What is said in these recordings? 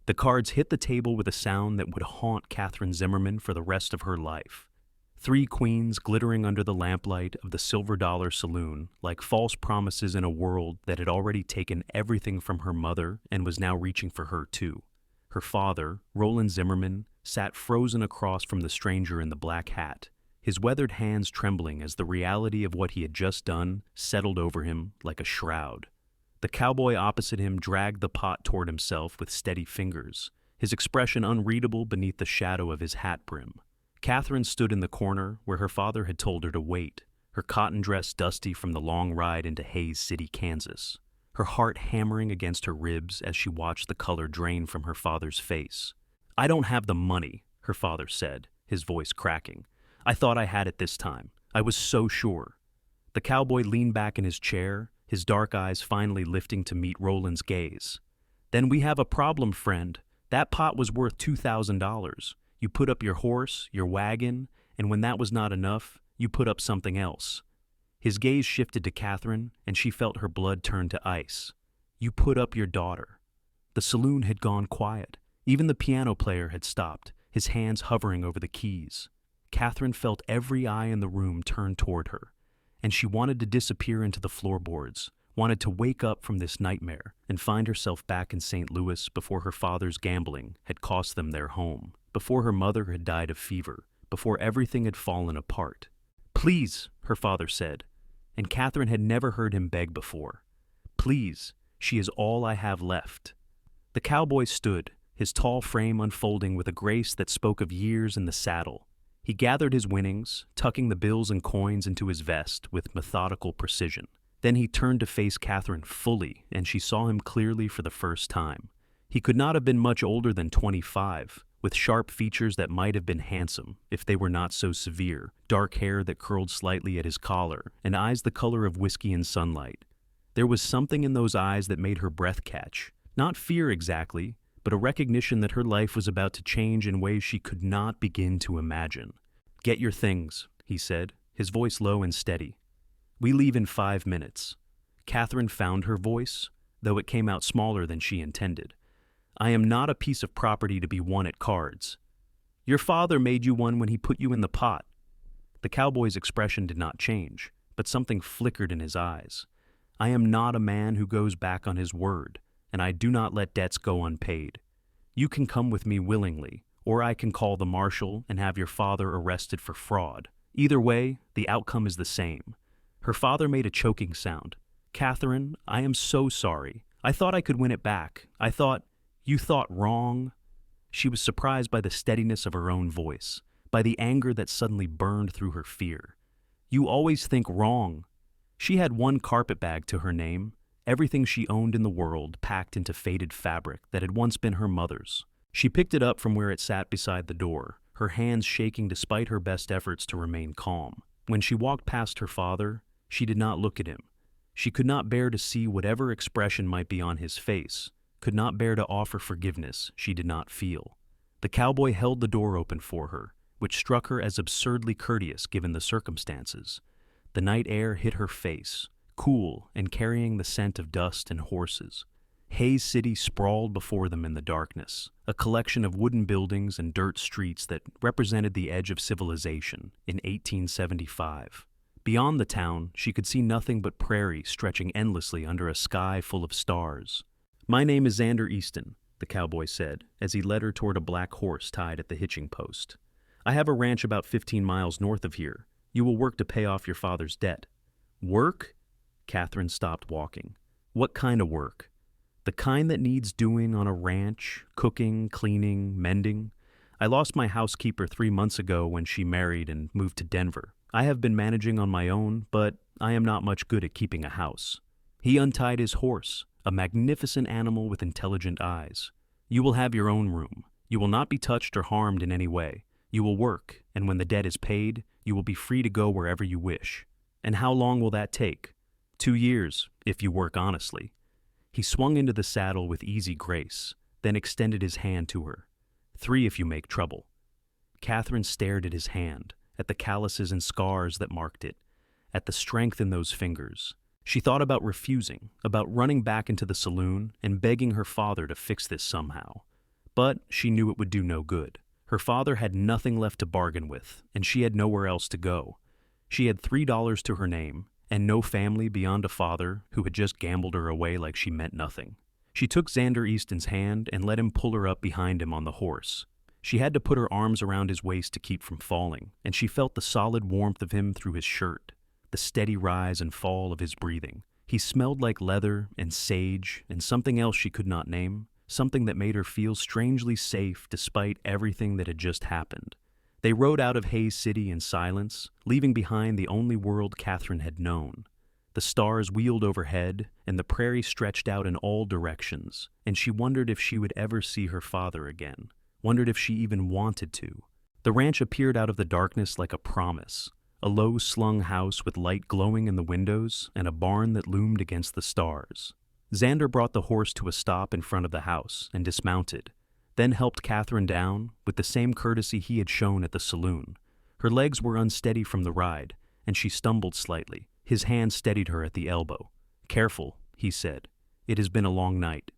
The cards hit the table with a sound that would haunt Catherine Zimmerman for the rest of her life. 3 queens glittering under the lamplight of the Silver Dollar Saloon like false promises in a world that had already taken everything from her mother and was now reaching for her too. Her father, Roland Zimmerman, sat frozen across from the stranger in the black hat, his weathered hands trembling as the reality of what he had just done settled over him like a shroud. The cowboy opposite him dragged the pot toward himself with steady fingers, his expression unreadable beneath the shadow of his hat brim. Catherine stood in the corner where her father had told her to wait, her cotton dress dusty from the long ride into Hays City, Kansas, her heart hammering against her ribs as she watched the color drain from her father's face. "I don't have the money," her father said, his voice cracking. "I thought I had it this time. I was so sure." The cowboy leaned back in his chair, his dark eyes finally lifting to meet Roland's gaze. "Then we have a problem, friend. That pot was worth $2,000. You put up your horse, your wagon, and when that was not enough, you put up something else." His gaze shifted to Catherine, and she felt her blood turn to ice. "You put up your daughter." The saloon had gone quiet. Even the piano player had stopped, his hands hovering over the keys. Catherine felt every eye in the room turn toward her, and she wanted to disappear into the floorboards, wanted to wake up from this nightmare and find herself back in St. Louis before her father's gambling had cost them their home, before her mother had died of fever, before everything had fallen apart. "Please," her father said, and Catherine had never heard him beg before. "Please, she is all I have left." The cowboy stood, his tall frame unfolding with a grace that spoke of years in the saddle. He gathered his winnings, tucking the bills and coins into his vest with methodical precision. Then he turned to face Catherine fully, and she saw him clearly for the first time. He could not have been much older than 25, with sharp features that might have been handsome if they were not so severe, dark hair that curled slightly at his collar, and eyes the color of whiskey in sunlight. There was something in those eyes that made her breath catch. Not fear exactly, but a recognition that her life was about to change in ways she could not begin to imagine. "Get your things," he said, his voice low and steady. "We leave in 5 minutes." Catherine found her voice, though it came out smaller than she intended. "I am not a piece of property to be won at cards." "Your father made you one when he put you in the pot." The cowboy's expression did not change, but something flickered in his eyes. "I am not a man who goes back on his word, and I do not let debts go unpaid. You can come with me willingly, or I can call the marshal and have your father arrested for fraud. Either way, the outcome is the same." Her father made a choking sound. "Catherine, I am so sorry. I thought I could win it back. You thought wrong." She was surprised by the steadiness of her own voice, by the anger that suddenly burned through her fear. "You always think wrong." She had one carpetbag to her name, everything she owned in the world packed into faded fabric that had once been her mother's. She picked it up from where it sat beside the door, her hands shaking despite her best efforts to remain calm. When she walked past her father, she did not look at him. She could not bear to see whatever expression might be on his face, could not bear to offer forgiveness she did not feel. The cowboy held the door open for her, which struck her as absurdly courteous given the circumstances. The night air hit her face, cool and carrying the scent of dust and horses. Hays City sprawled before them in the darkness, a collection of wooden buildings and dirt streets that represented the edge of civilization in 1875. Beyond the town, she could see nothing but prairie stretching endlessly under a sky full of stars. "My name is Xander Easton," the cowboy said, as he led her toward a black horse tied at the hitching post. "I have a ranch about 15 miles north of here. You will work to pay off your father's debt." "Work?" Catherine stopped walking. "What kind of work?" "The kind that needs doing on a ranch, cooking, cleaning, mending. I lost my housekeeper 3 months ago when she married and moved to Denver. I have been managing on my own, but I am not much good at keeping a house." He untied his horse, a magnificent animal with intelligent eyes. "You will have your own room. You will not be touched or harmed in any way. You will work, and when the debt is paid, you will be free to go wherever you wish." "And how long will that take?" 2 years, if you work honestly." He swung into the saddle with easy grace, then extended his hand to her. 3 if you make trouble." Catherine stared at his hand, at the calluses and scars that marked it, at the strength in those fingers. She thought about refusing, about running back into the saloon and begging her father to fix this somehow. But she knew it would do no good. Her father had nothing left to bargain with, and she had nowhere else to go. She had $3 to her name, and no family beyond a father who had just gambled her away like she meant nothing. She took Xander Easton's hand and let him pull her up behind him on the horse. She had to put her arms around his waist to keep from falling, and she felt the solid warmth of him through his shirt, the steady rise and fall of his breathing. He smelled like leather and sage and something else she could not name, something that made her feel strangely safe despite everything that had just happened. They rode out of Hayes City in silence, leaving behind the only world Catherine had known. The stars wheeled overhead, and the prairie stretched out in all directions, and she wondered if she would ever see her father again, wondered if she even wanted to. The ranch appeared out of the darkness like a promise, a low-slung house with light glowing in the windows and a barn that loomed against the stars. Xander brought the horse to a stop in front of the house and dismounted, then helped Catherine down with the same courtesy he had shown at the saloon. Her legs were unsteady from the ride, and she stumbled slightly. His hand steadied her at the elbow. "Careful," he said. "It has been a long night."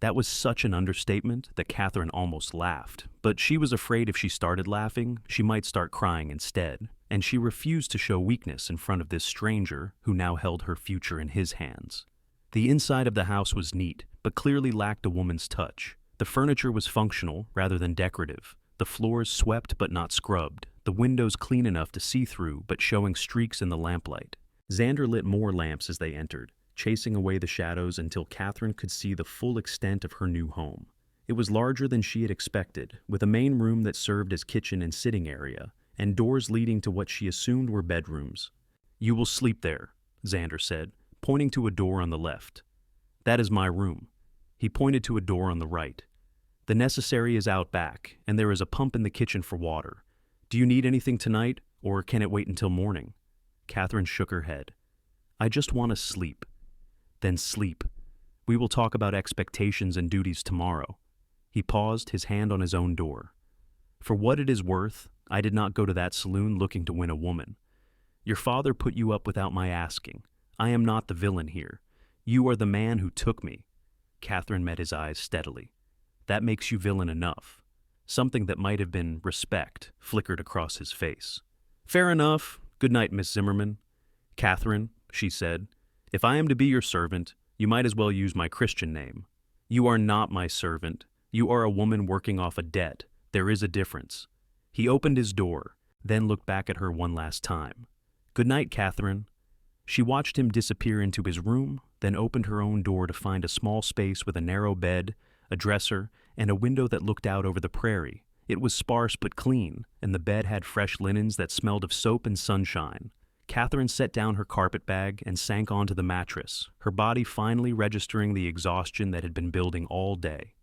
That was such an understatement that Catherine almost laughed, but she was afraid if she started laughing, she might start crying instead, and she refused to show weakness in front of this stranger who now held her future in his hands. The inside of the house was neat, but clearly lacked a woman's touch. The furniture was functional rather than decorative, the floors swept but not scrubbed, the windows clean enough to see through but showing streaks in the lamplight. Xander lit more lamps as they entered, chasing away the shadows until Catherine could see the full extent of her new home. It was larger than she had expected, with a main room that served as kitchen and sitting area, and doors leading to what she assumed were bedrooms. "You will sleep there," Xander said, pointing to a door on the left. "That is my room." He pointed to a door on the right. "The necessary is out back, and there is a pump in the kitchen for water. Do you need anything tonight, or can it wait until morning?" Catherine shook her head. "I just want to sleep." "Then sleep. We will talk about expectations and duties tomorrow." He paused, his hand on his own door. "For what it is worth, I did not go to that saloon looking to win a woman. Your father put you up without my asking. I am not the villain here. You are the man who took me." Catherine met his eyes steadily. "That makes you villain enough." Something that might have been respect flickered across his face. "Fair enough. Good night, Miss Zimmerman." "Catherine," she said, "if I am to be your servant, you might as well use my Christian name. You are not my servant. You are a woman working off a debt. There is a difference." He opened his door, then looked back at her one last time. "Good night, Catherine." She watched him disappear into his room, then opened her own door to find a small space with a narrow bed, a dresser, and a window that looked out over the prairie. It was sparse but clean, and the bed had fresh linens that smelled of soap and sunshine. Catherine set down her carpet bag and sank onto the mattress, her body finally registering the exhaustion that had been building all day.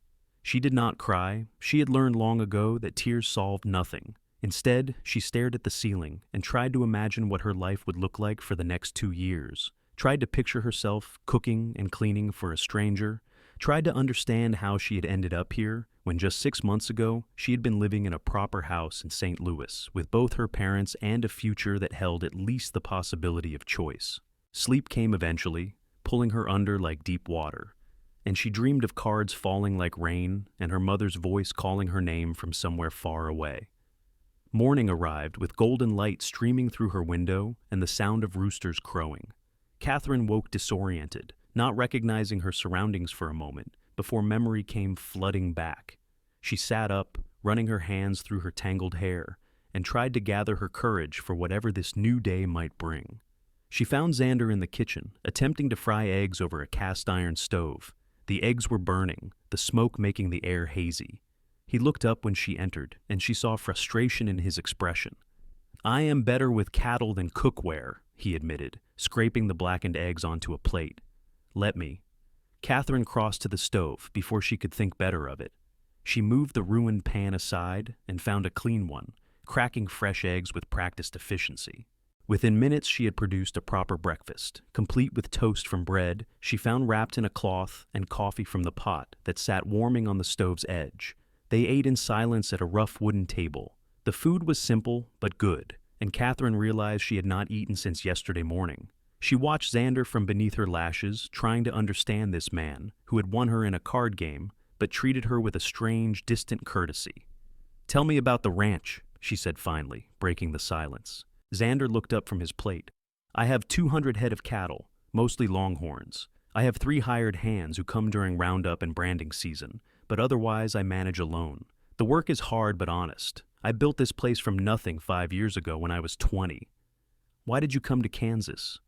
She did not cry. She had learned long ago that tears solved nothing. Instead, she stared at the ceiling and tried to imagine what her life would look like for the next 2 years, tried to picture herself cooking and cleaning for a stranger, tried to understand how she had ended up here when just 6 months ago she had been living in a proper house in St. Louis with both her parents and a future that held at least the possibility of choice. Sleep came eventually, pulling her under like deep water, and she dreamed of cards falling like rain and her mother's voice calling her name from somewhere far away. Morning arrived with golden light streaming through her window and the sound of roosters crowing. Catherine woke disoriented, not recognizing her surroundings for a moment, before memory came flooding back. She sat up, running her hands through her tangled hair, and tried to gather her courage for whatever this new day might bring. She found Xander in the kitchen, attempting to fry eggs over a cast-iron stove. The eggs were burning, the smoke making the air hazy. He looked up when she entered, and she saw frustration in his expression. "I am better with cattle than cookware," he admitted, scraping the blackened eggs onto a plate. "Let me." Catherine crossed to the stove before she could think better of it. She moved the ruined pan aside and found a clean one, cracking fresh eggs with practiced efficiency. Within minutes she had produced a proper breakfast, complete with toast from bread she found wrapped in a cloth and coffee from the pot that sat warming on the stove's edge. They ate in silence at a rough wooden table. The food was simple but good, and Catherine realized she had not eaten since yesterday morning. She watched Xander from beneath her lashes, trying to understand this man, who had won her in a card game, but treated her with a strange, distant courtesy. "Tell me about the ranch," she said finally, breaking the silence. Xander looked up from his plate. "I have 200 head of cattle, mostly longhorns. I have 3 hired hands who come during roundup and branding season, but otherwise I manage alone. The work is hard but honest. I built this place from nothing 5 years ago when I was 20. Why did you come to Kansas?"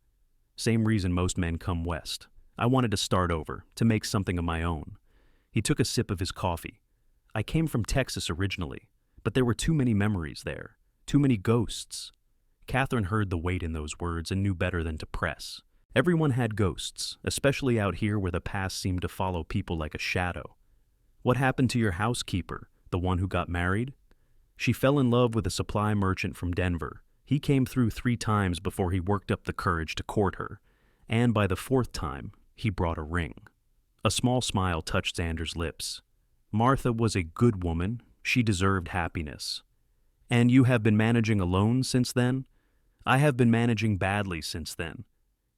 "Same reason most men come west. I wanted to start over, to make something of my own." He took a sip of his coffee. "I came from Texas originally, but there were too many memories there, too many ghosts." Catherine heard the weight in those words and knew better than to press. Everyone had ghosts, especially out here where the past seemed to follow people like a shadow. "What happened to your housekeeper, the one who got married?" "She fell in love with a supply merchant from Denver. He came through 3 times before he worked up the courage to court her, and by the 4th time, he brought a ring." A small smile touched Xander's lips. "Martha was a good woman. She deserved happiness." "And you have been managing alone since then?" "I have been managing badly since then."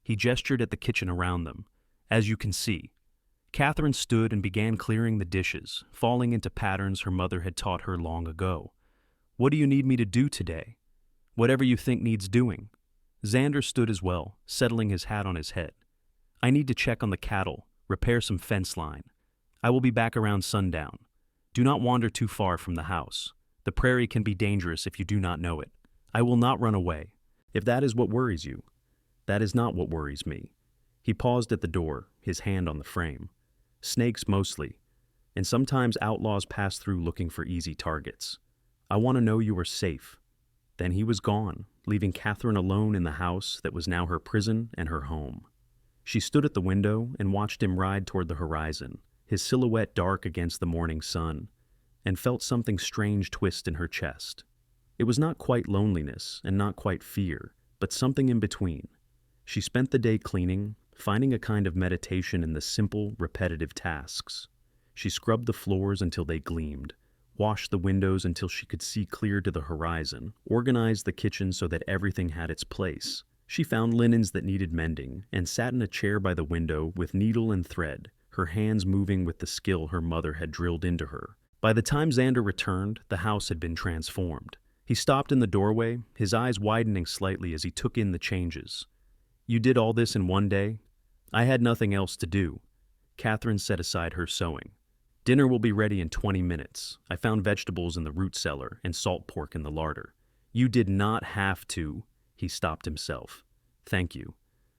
He gestured at the kitchen around them. "As you can see." Catherine stood and began clearing the dishes, falling into patterns her mother had taught her long ago. "What do you need me to do today?" "Whatever you think needs doing." Xander stood as well, settling his hat on his head. "I need to check on the cattle, repair some fence line. I will be back around sundown. Do not wander too far from the house. The prairie can be dangerous if you do not know it. I will not run away. If that is what worries you, that is not what worries me." He paused at the door, his hand on the frame. "Snakes mostly, and sometimes outlaws pass through looking for easy targets. I want to know you are safe." Then he was gone, leaving Catherine alone in the house that was now her prison and her home. She stood at the window and watched him ride toward the horizon, his silhouette dark against the morning sun, and felt something strange twist in her chest. It was not quite loneliness and not quite fear, but something in between. She spent the day cleaning, finding a kind of meditation in the simple, repetitive tasks. She scrubbed the floors until they gleamed, washed the windows until she could see clear to the horizon, organized the kitchen so that everything had its place. She found linens that needed mending, and sat in a chair by the window with needle and thread, her hands moving with the skill her mother had drilled into her. By the time Xander returned, the house had been transformed. He stopped in the doorway, his eyes widening slightly as he took in the changes. "You did all this in one day?" "I had nothing else to do." Catherine set aside her sewing. "Dinner will be ready in 20 minutes. I found vegetables in the root cellar and salt pork in the larder." "You did not have to." He stopped himself. "Thank you."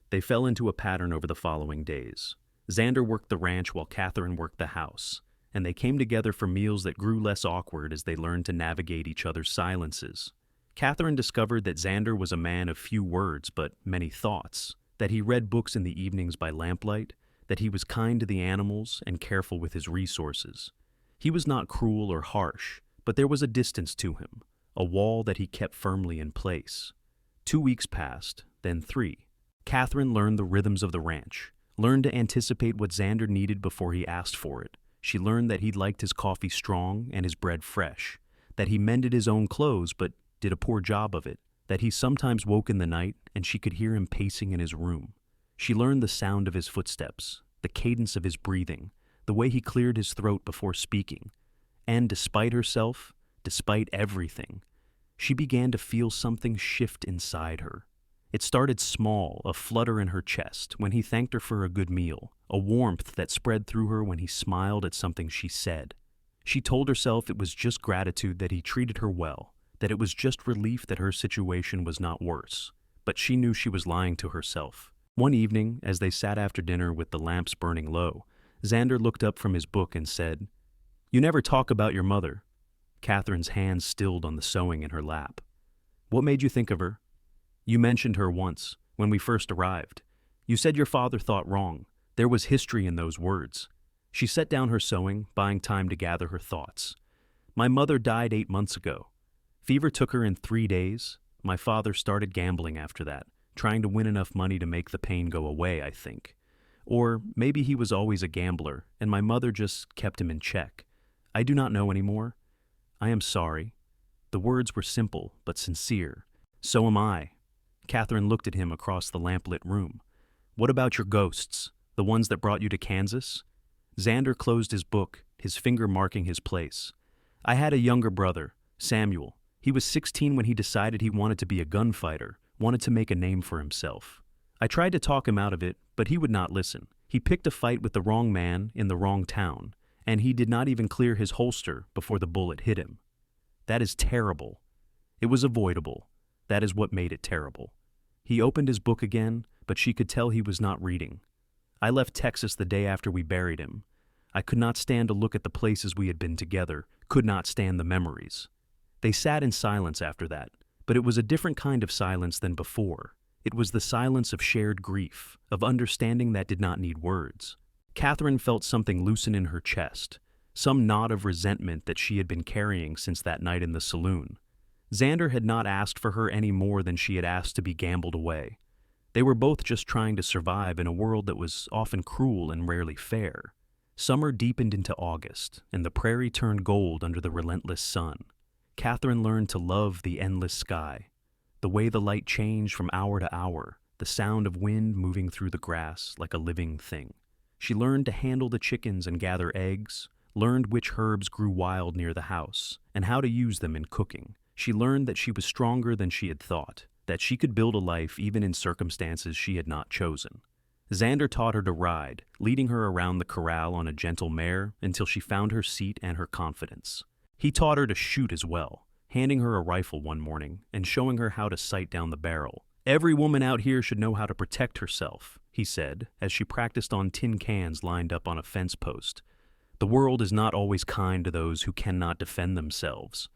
They fell into a pattern over the following days. Xander worked the ranch while Catherine worked the house, and they came together for meals that grew less awkward as they learned to navigate each other's silences. Catherine discovered that Xander was a man of few words but many thoughts, that he read books in the evenings by lamplight, that he was kind to the animals and careful with his resources. He was not cruel or harsh, but there was a distance to him, a wall that he kept firmly in place. 2 weeks passed, then 3. Catherine learned the rhythms of the ranch, learned to anticipate what Xander needed before he asked for it. She learned that he liked his coffee strong and his bread fresh, that he mended his own clothes but did a poor job of it, that he sometimes woke in the night and she could hear him pacing in his room. She learned the sound of his footsteps, the cadence of his breathing, the way he cleared his throat before speaking. And despite herself, despite everything, she began to feel something shift inside her. It started small, a flutter in her chest, when he thanked her for a good meal, a warmth that spread through her when he smiled at something she said. She told herself it was just gratitude that he treated her well, that it was just relief that her situation was not worse. But she knew she was lying to herself. One evening, as they sat after dinner with the lamps burning low, Xander looked up from his book and said, "You never talk about your mother." Catherine's hands stilled on the sewing in her lap. "What made you think of her?" "You mentioned her once, when we first arrived. You said your father thought wrong. There was history in those words." She set down her sewing, buying time to gather her thoughts. "My mother died 8 months ago. Fever took her in 3 days. My father started gambling after that, trying to win enough money to make the pain go away, I think. Or maybe he was always a gambler, and my mother just kept him in check. I do not know anymore. I am sorry." The words were simple, but sincere. "So am I." Catherine looked at him across the lamplit room. "What about your ghosts, the ones that brought you to Kansas?" Xander closed his book, his finger marking his place. "I had a younger brother, Samuel. He was 16 when he decided he wanted to be a gunfighter, wanted to make a name for himself. I tried to talk him out of it, but he would not listen. He picked a fight with the wrong man in the wrong town, and he did not even clear his holster before the bullet hit him. That is terrible. It was avoidable. That is what made it terrible." He opened his book again, but she could tell he was not reading. "I left Texas the day after we buried him. I could not stand to look at the places we had been together, could not stand the memories." They sat in silence after that, but it was a different kind of silence than before. It was the silence of shared grief, of understanding that did not need words. Catherine felt something loosen in her chest, some knot of resentment that she had been carrying since that night in the saloon. Xander had not asked for her any more than she had asked to be gambled away. They were both just trying to survive in a world that was often cruel and rarely fair. Summer deepened into August, and the prairie turned gold under the relentless sun. Catherine learned to love the endless sky, the way the light changed from hour to hour, the sound of wind moving through the grass like a living thing. She learned to handle the chickens and gather eggs, learned which herbs grew wild near the house, and how to use them in cooking. She learned that she was stronger than she had thought, that she could build a life even in circumstances she had not chosen. Xander taught her to ride, leading her around the corral on a gentle mare until she found her seat and her confidence. He taught her to shoot as well, handing her a rifle one morning and showing her how to sight down the barrel. "Every woman out here should know how to protect herself," he said, as she practiced on tin cans lined up on a fence post. "The world is not always kind to those who cannot defend themselves."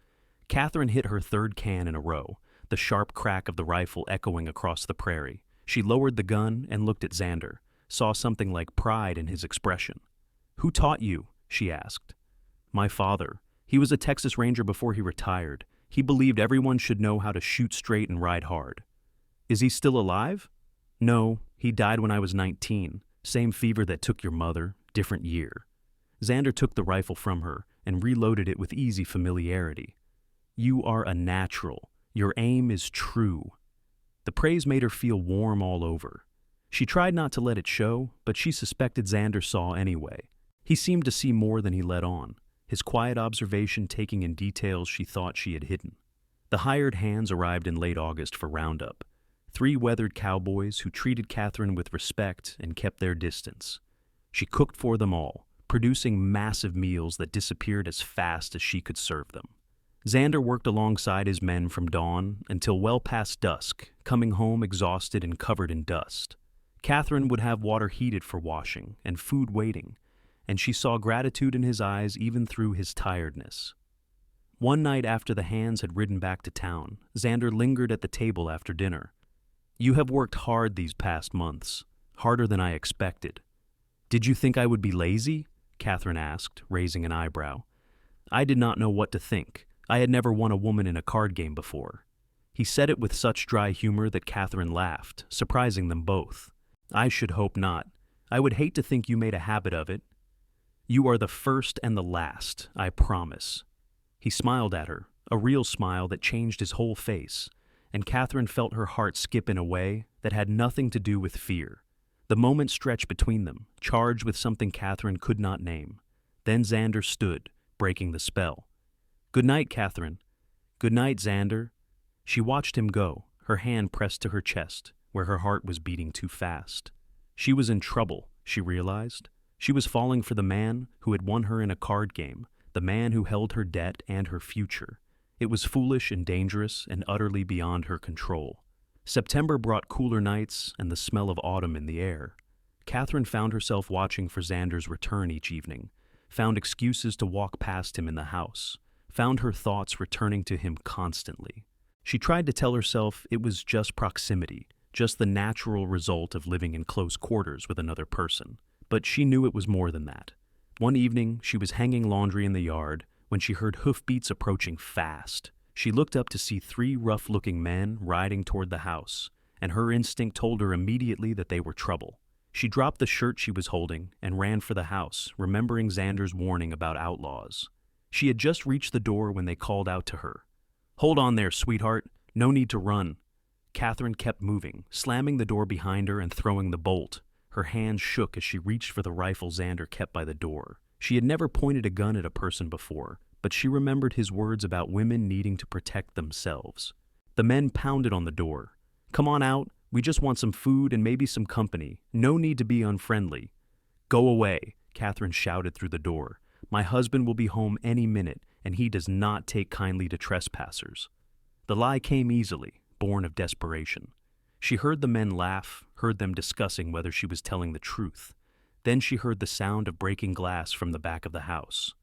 Catherine hit her third can in a row, the sharp crack of the rifle echoing across the prairie. She lowered the gun and looked at Xander, saw something like pride in his expression. "Who taught you?" she asked. "My father. He was a Texas Ranger before he retired. He believed everyone should know how to shoot straight and ride hard." "Is he still alive?" "No, he died when I was 19. Same fever that took your mother, different year." Xander took the rifle from her and reloaded it with easy familiarity. "You are a natural. Your aim is true." The praise made her feel warm all over. She tried not to let it show, but she suspected Xander saw anyway. He seemed to see more than he let on, his quiet observation taking in details she thought she had hidden. The hired hands arrived in late August for roundup. 3 weathered cowboys who treated Catherine with respect and kept their distance. She cooked for them all, producing massive meals that disappeared as fast as she could serve them. Xander worked alongside his men from dawn until well past dusk, coming home exhausted and covered in dust. Catherine would have water heated for washing and food waiting, and she saw gratitude in his eyes even through his tiredness. One night after the hands had ridden back to town, Xander lingered at the table after dinner. "You have worked hard these past months, harder than I expected." "Did you think I would be lazy?" Catherine asked, raising an eyebrow. I did not know what to think. I had never won a woman in a card game before. He said it with such dry humor that Catherine laughed, surprising them both. "I should hope not. I would hate to think you made a habit of it." "You are the first and the last, I promise." He smiled at her, a real smile that changed his whole face, and Catherine felt her heart skip in a way that had nothing to do with fear. The moment stretched between them, charged with something Catherine could not name. Then Xander stood, breaking the spell. "Good night, Catherine." "Good night, Xander." She watched him go, her hand pressed to her chest, where her heart was beating too fast. She was in trouble, she realized. She was falling for the man who had won her in a card game, the man who held her debt and her future. It was foolish and dangerous and utterly beyond her control. September brought cooler nights and the smell of autumn in the air. Catherine found herself watching for Xander's return each evening, found excuses to walk past him in the house, found her thoughts returning to him constantly. She tried to tell herself it was just proximity, just the natural result of living in close quarters with another person. But she knew it was more than that. One evening, she was hanging laundry in the yard when she heard hoofbeats approaching fast. She looked up to see 3 rough-looking men riding toward the house, and her instinct told her immediately that they were trouble. She dropped the shirt she was holding and ran for the house, remembering Xander's warning about outlaws. She had just reached the door when they called out to her. "Hold on there, sweetheart. No need to run." Catherine kept moving, slamming the door behind her and throwing the bolt. Her hands shook as she reached for the rifle Xander kept by the door. She had never pointed a gun at a person before, but she remembered his words about women needing to protect themselves. The men pounded on the door. "Come on out. We just want some food and maybe some company. No need to be unfriendly." "Go away," Catherine shouted through the door. "My husband will be home any minute, and he does not take kindly to trespassers." The lie came easily, born of desperation. She heard the men laugh, heard them discussing whether she was telling the truth. Then she heard the sound of breaking glass from the back of the house.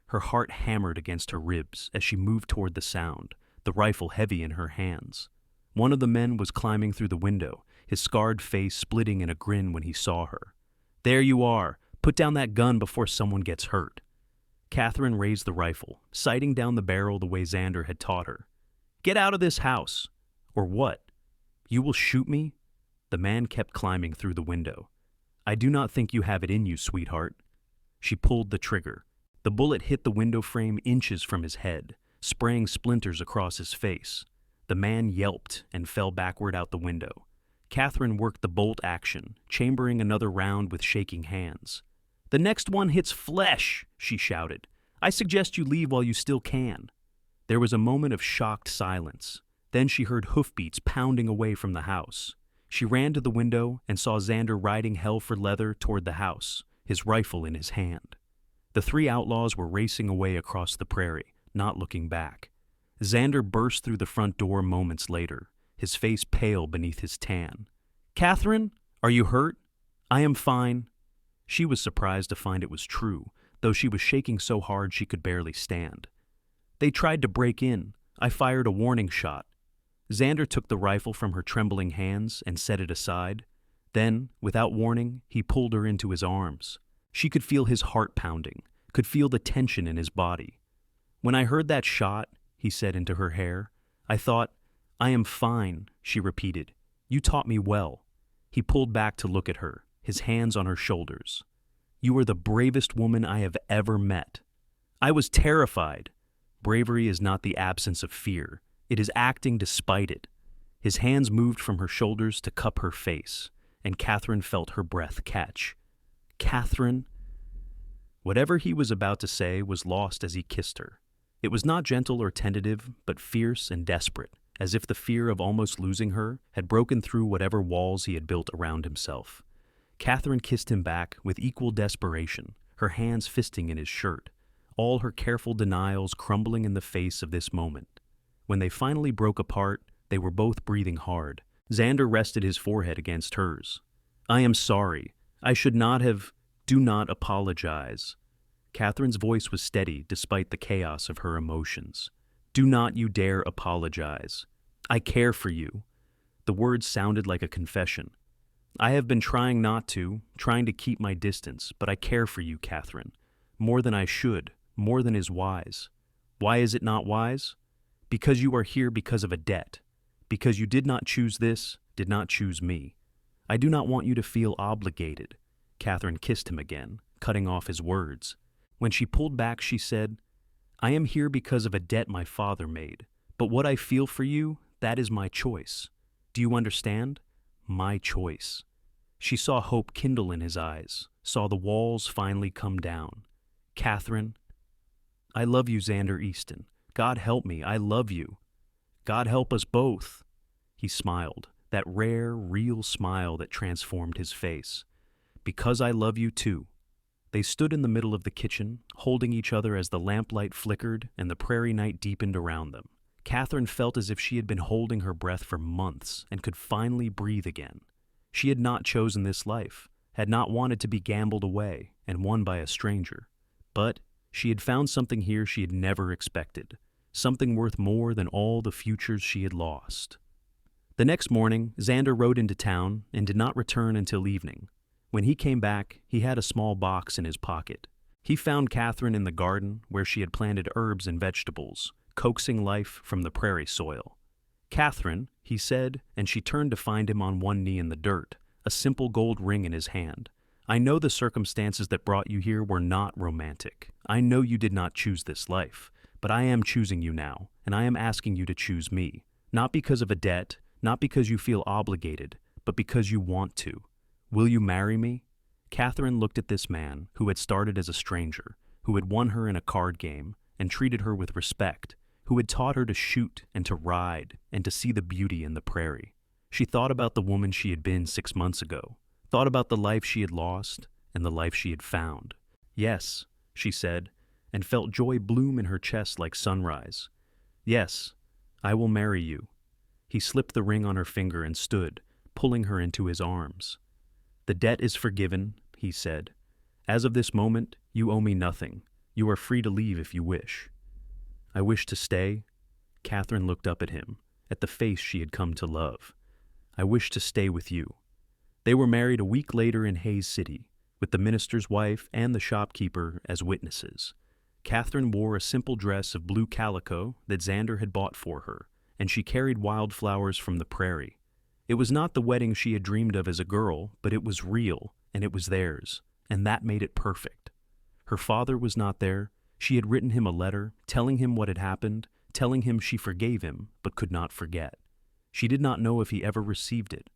Her heart hammered against her ribs as she moved toward the sound, the rifle heavy in her hands. One of the men was climbing through the window, his scarred face splitting in a grin when he saw her. "There you are. Put down that gun before someone gets hurt." Catherine raised the rifle, sighting down the barrel the way Xander had taught her. "Get out of this house." "Or what? You will shoot me?" The man kept climbing through the window. "I do not think you have it in you, sweetheart." She pulled the trigger. The bullet hit the window frame inches from his head, spraying splinters across his face. The man yelped and fell backward out the window. Catherine worked the bolt action, chambering another round with shaking hands. "The next one hits flesh," she shouted. "I suggest you leave while you still can." There was a moment of shocked silence. Then she heard hoofbeats pounding away from the house. She ran to the window and saw Xander riding hell for leather toward the house, his rifle in his hand. The three outlaws were racing away across the prairie, not looking back. Xander burst through the front door moments later, his face pale beneath his tan. "Catherine, are you hurt?" "I am fine." She was surprised to find it was true, though she was shaking so hard she could barely stand. "They tried to break in. I fired a warning shot." Xander took the rifle from her trembling hands and set it aside. Then, without warning, he pulled her into his arms. She could feel his heart pounding, could feel the tension in his body. "When I heard that shot," he said into her hair, "I thought, 'I am fine,'" she repeated. "You taught me well." He pulled back to look at her, his hands on her shoulders. "You are the bravest woman I have ever met." "I was terrified." Bravery is not the absence of fear. It is acting despite it. His hands moved from her shoulders to cup her face, and Catherine felt her breath catch. "Catherine?" Whatever he was about to say was lost as he kissed her. It was not gentle or tentative, but fierce and desperate, as if the fear of almost losing her had broken through whatever walls he had built around himself. Catherine kissed him back with equal desperation, her hands fisting in his shirt, all her careful denials crumbling in the face of this moment. When they finally broke apart, they were both breathing hard. Xander rested his forehead against hers. "I am sorry. I should not have. Do not apologize." Catherine's voice was steady despite the chaos of her emotions. "Do not you dare apologize. I care for you." The words sounded like a confession. "I have been trying not to, trying to keep my distance, but I care for you, Catherine. More than I should, more than is wise. Why is it not wise? Because you are here because of a debt. Because you did not choose this, did not choose me. I do not want you to feel obligated." Catherine kissed him again, cutting off his words. When she pulled back, she said, "I am here because of a debt my father made. But what I feel for you, that is my choice. Do you understand? My choice." She saw hope kindle in his eyes, saw the walls finally come down. "Catherine, I love you, Xander Easton. God help me, I love you. God help us both." He smiled, that rare, real smile that transformed his face. "Because I love you too." They stood in the middle of the kitchen, holding each other as the lamplight flickered and the prairie night deepened around them. Catherine felt as if she had been holding her breath for months and could finally breathe again. She had not chosen this life, had not wanted to be gambled away and won by a stranger. But she had found something here she had never expected, something worth more than all the futures she had lost. The next morning, Xander rode into town and did not return until evening. When he came back, he had a small box in his pocket. He found Catherine in the garden where she had planted herbs and vegetables, coaxing life from the prairie soil. "Catherine," he said, and she turned to find him on one knee in the dirt, a simple gold ring in his hand. "I know the circumstances that brought you here were not romantic. I know you did not choose this life, but I am choosing you now, and I am asking you to choose me. Not because of a debt, not because you feel obligated, but because you want to. Will you marry me?" Catherine looked at this man who had started as a stranger, who had won her in a card game and treated her with respect, who had taught her to shoot and to ride and to see the beauty in the prairie. She thought about the woman she had been 6 months ago, thought about the life she had lost and the life she had found. "Yes," she said, and felt joy bloom in her chest like sunrise. "Yes, I will marry you." He slipped the ring on her finger and stood, pulling her into his arms. "The debt is forgiven," he said. "As of this moment, you owe me nothing. You are free to leave if you wish." "I wish to stay." Catherine looked up at him, at the face she had come to love. "I wish to stay with you." They were married a week later in Hayes City, with the minister's wife and the shopkeeper as witnesses. Catherine wore a simple dress of blue calico that Xander had bought for her, and she carried wildflowers from the prairie. It was not the wedding she had dreamed of as a girl, but it was real, and it was theirs, and that made it perfect. Her father was not there. She had written him a letter, telling him what had happened, telling him she forgave him, but could not forget. She did not know if he ever received it.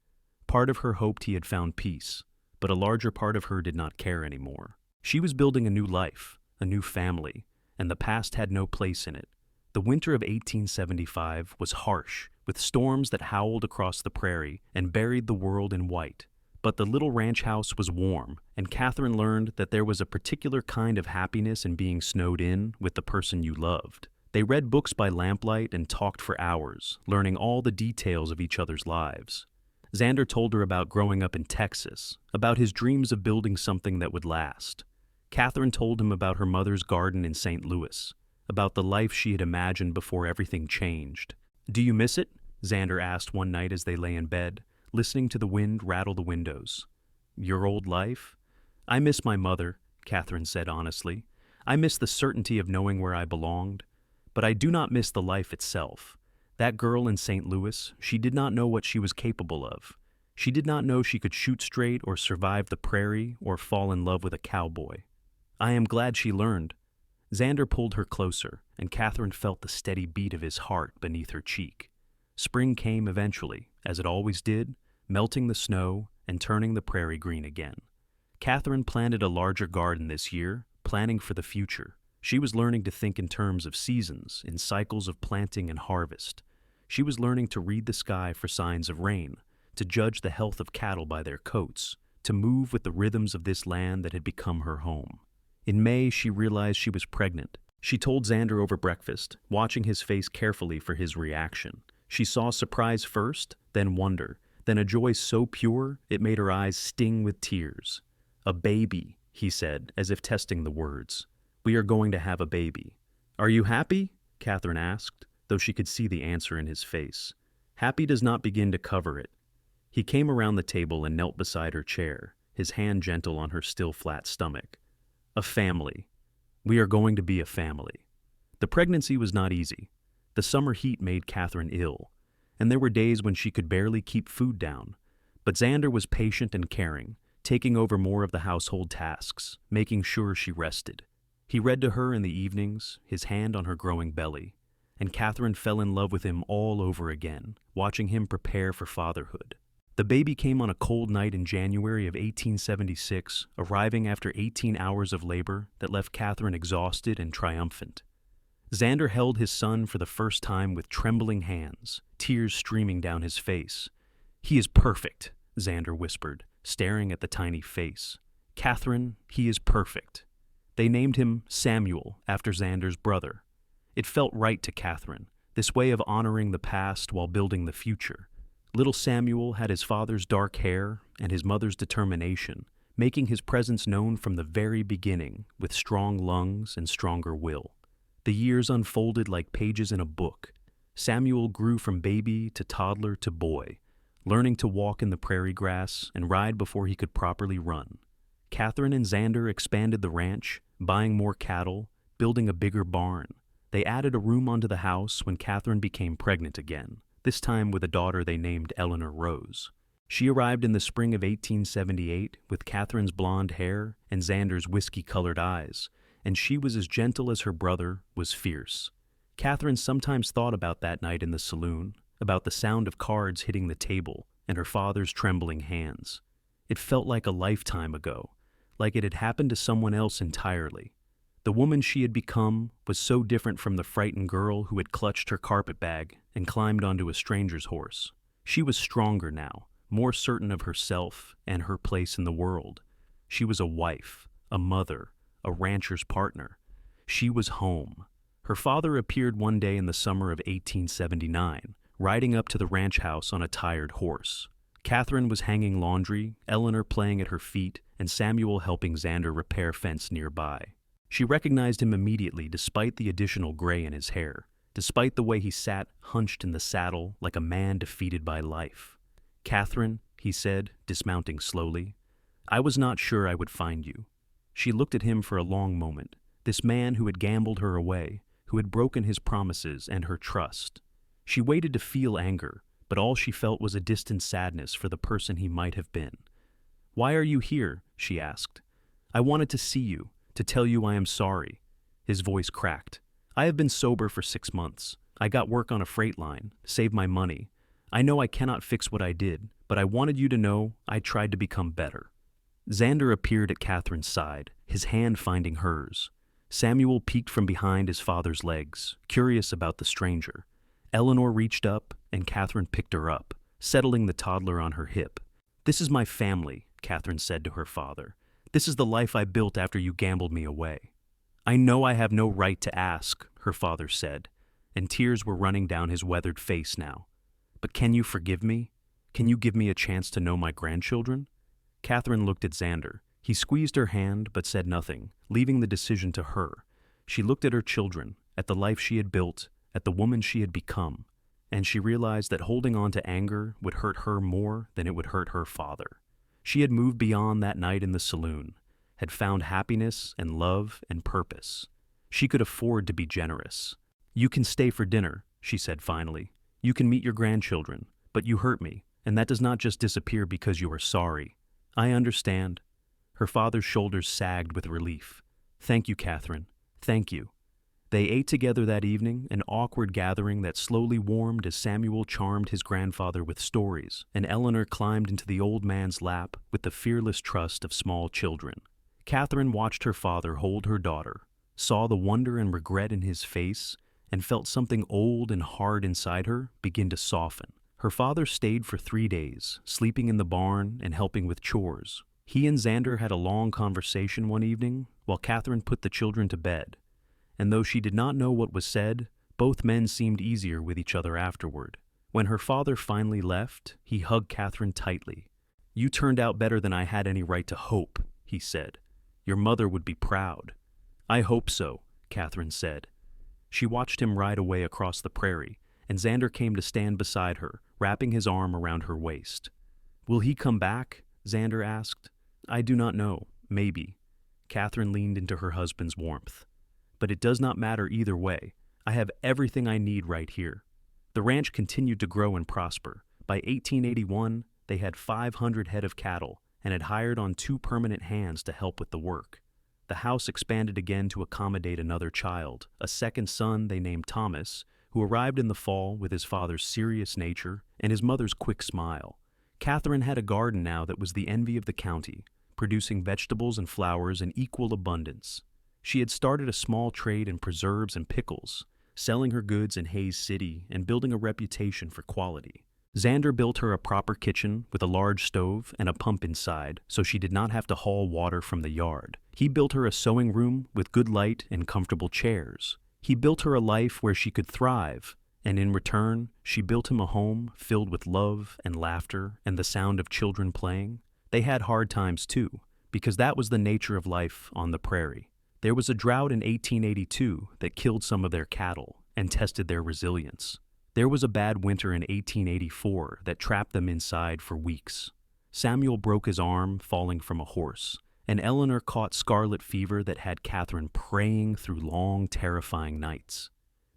Part of her hoped he had found peace, but a larger part of her did not care anymore. She was building a new life, a new family, and the past had no place in it. The winter of 1875 was harsh, with storms that howled across the prairie and buried the world in white. But the little ranch house was warm, and Catherine learned that there was a particular kind of happiness in being snowed in with the person you loved. They read books by lamplight and talked for hours, learning all the details of each other's lives. Xander told her about growing up in Texas, about his dreams of building something that would last. Catherine told him about her mother's garden in St. Louis, about the life she had imagined before everything changed. "Do you miss it?" Xander asked one night as they lay in bed, listening to the wind rattle the windows. "Your old life?" "I miss my mother," Catherine said honestly. "I miss the certainty of knowing where I belonged. But I do not miss the life itself. That girl in St. Louis, she did not know what she was capable of. She did not know she could shoot straight or survive the prairie or fall in love with a cowboy. I am glad she learned." Xander pulled her closer, and Catherine felt the steady beat of his heart beneath her cheek. Spring came eventually, as it always did, melting the snow and turning the prairie green again. Catherine planted a larger garden this year, planning for the future. She was learning to think in terms of seasons, in cycles of planting and harvest. She was learning to read the sky for signs of rain, to judge the health of cattle by their coats, to move with the rhythms of this land that had become her home. In May, she realized she was pregnant. She told Xander over breakfast, watching his face carefully for his reaction. She saw surprise first, then wonder, then a joy so pure it made her eyes sting with tears. "A baby," he said, as if testing the words. "We are going to have a baby." "Are you happy?" Catherine asked, though she could see the answer in his face. Happy does not begin to cover it. He came around the table and knelt beside her chair, his hand gentle on her still flat stomach. "A family. We are going to be a family." The pregnancy was not easy. The summer heat made Catherine ill, and there were days when she could barely keep food down. But Xander was patient and caring, taking over more of the household tasks, making sure she rested. He read to her in the evenings, his hand on her growing belly, and Catherine fell in love with him all over again, watching him prepare for fatherhood. The baby came on a cold night in January of 1876, arriving after 18 hours of labor that left Catherine exhausted and triumphant. Xander held his son for the first time with trembling hands, tears streaming down his face. "He is perfect," Xander whispered, staring at the tiny face. "Catherine, he is perfect." They named him Samuel, after Xander's brother. It felt right to Catherine, this way of honoring the past while building the future. Little Samuel had his father's dark hair and his mother's determination, making his presence known from the very beginning, with strong lungs and stronger will. The years unfolded like pages in a book. Samuel grew from baby to toddler to boy, learning to walk in the prairie grass and ride before he could properly run. Catherine and Xander expanded the ranch, buying more cattle, building a bigger barn. They added a room onto the house when Catherine became pregnant again, this time with a daughter they named Eleanor Rose. She arrived in the spring of 1878 with Catherine's blonde hair and Xander's whiskey-colored eyes, and she was as gentle as her brother was fierce. Catherine sometimes thought about that night in the saloon, about the sound of cards hitting the table and her father's trembling hands. It felt like a lifetime ago, like it had happened to someone else entirely. The woman she had become was so different from the frightened girl who had clutched her carpetbag and climbed onto a stranger's horse. She was stronger now, more certain of herself and her place in the world. She was a wife, a mother, a rancher's partner. She was home. Her father appeared one day in the summer of 1879, riding up to the ranch house on a tired horse. Catherine was hanging laundry, Eleanor playing at her feet, and Samuel helping Xander repair fence nearby. She recognized him immediately despite the additional gray in his hair, despite the way he sat hunched in the saddle like a man defeated by life. "Catherine," he said, dismounting slowly, "I was not sure I would find you." She looked at him for a long moment, this man who had gambled her away, who had broken his promises and her trust. She waited to feel anger, but all she felt was a distant sadness for the person he might have been. "Why are you here?" she asked. "I wanted to see you, to tell you I am sorry." His voice cracked. "I have been sober for 6 months. I got work on a freight line, saved my money. I know I cannot fix what I did, but I wanted you to know I tried to become better." Xander appeared at Catherine's side, his hand finding hers. Samuel peeked from behind his father's legs, curious about the stranger. Eleanor reached up, and Catherine picked her up, settling the toddler on her hip. "This is my family," Catherine said to her father. "This is the life I built after you gambled me away." "I know I have no right to ask," her father said, and tears were running down his weathered face now. "But can you forgive me? Can you give me a chance to know my grandchildren?" Catherine looked at Xander. He squeezed her hand but said nothing, leaving the decision to her. She looked at her children, at the life she had built, at the woman she had become, and she realized that holding on to anger would hurt her more than it would hurt her father. She had moved beyond that night in the saloon, had found happiness and love and purpose. She could afford to be generous. "You can stay for dinner," she said finally. "You can meet your grandchildren, but you hurt me, and that does not just disappear because you are sorry." "I understand." Her father's shoulders sagged with relief. "Thank you, Catherine. Thank you." They ate together that evening, an awkward gathering that slowly warmed as Samuel charmed his grandfather with stories, and Eleanor climbed into the old man's lap with the fearless trust of small children. Catherine watched her father hold her daughter, saw the wonder and regret in his face, and felt something old and hard inside her begin to soften. Her father stayed for 3 days, sleeping in the barn and helping with chores. He and Xander had a long conversation one evening while Catherine put the children to bed. And though she did not know what was said, both men seemed easier with each other afterward. When her father finally left, he hugged Catherine tightly. "You turned out better than I had any right to hope," he said. "Your mother would be proud." "I hope so," Catherine said. She watched him ride away across the prairie, and Xander came to stand beside her, wrapping his arm around her waist. "Will he come back?" Xander asked. "I do not know. Maybe." Catherine leaned into her husband's warmth. "But it does not matter either way. I have everything I need right here." The ranch continued to grow and prosper. By 1881, they had 500 head of cattle and had hired on 2 permanent hands to help with the work. The house expanded again to accommodate another child, a second son they named Thomas, who arrived in the fall with his father's serious nature and his mother's quick smile. Catherine had a garden now that was the envy of the county, producing vegetables and flowers in equal abundance. She had started a small trade in preserves and pickles, selling her goods in Hays City and building a reputation for quality. Xander built her a proper kitchen with a large stove and a pump inside so she did not have to haul water from the yard. He built her a sewing room with good light and comfortable chairs. He built her a life where she could thrive, and in return, she built him a home filled with love and laughter and the sound of children playing. They had hard times too, because that was the nature of life on the prairie. There was a drought in 1882 that killed some of their cattle and tested their resilience. There was a bad winter in 1884 that trapped them inside for weeks. Samuel broke his arm falling from a horse, and Eleanor caught scarlet fever that had Catherine praying through long, terrifying nights.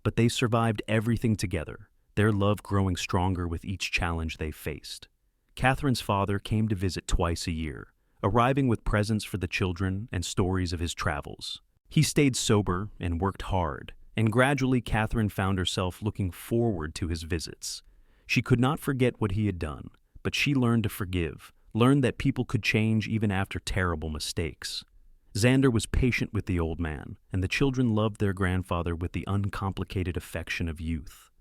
But they survived everything together, their love growing stronger with each challenge they faced. Catherine's father came to visit twice a year, arriving with presents for the children and stories of his travels. He stayed sober and worked hard, and gradually Catherine found herself looking forward to his visits. She could not forget what he had done, but she learned to forgive, learned that people could change even after terrible mistakes. Xander was patient with the old man, and the children loved their grandfather with the uncomplicated affection of youth.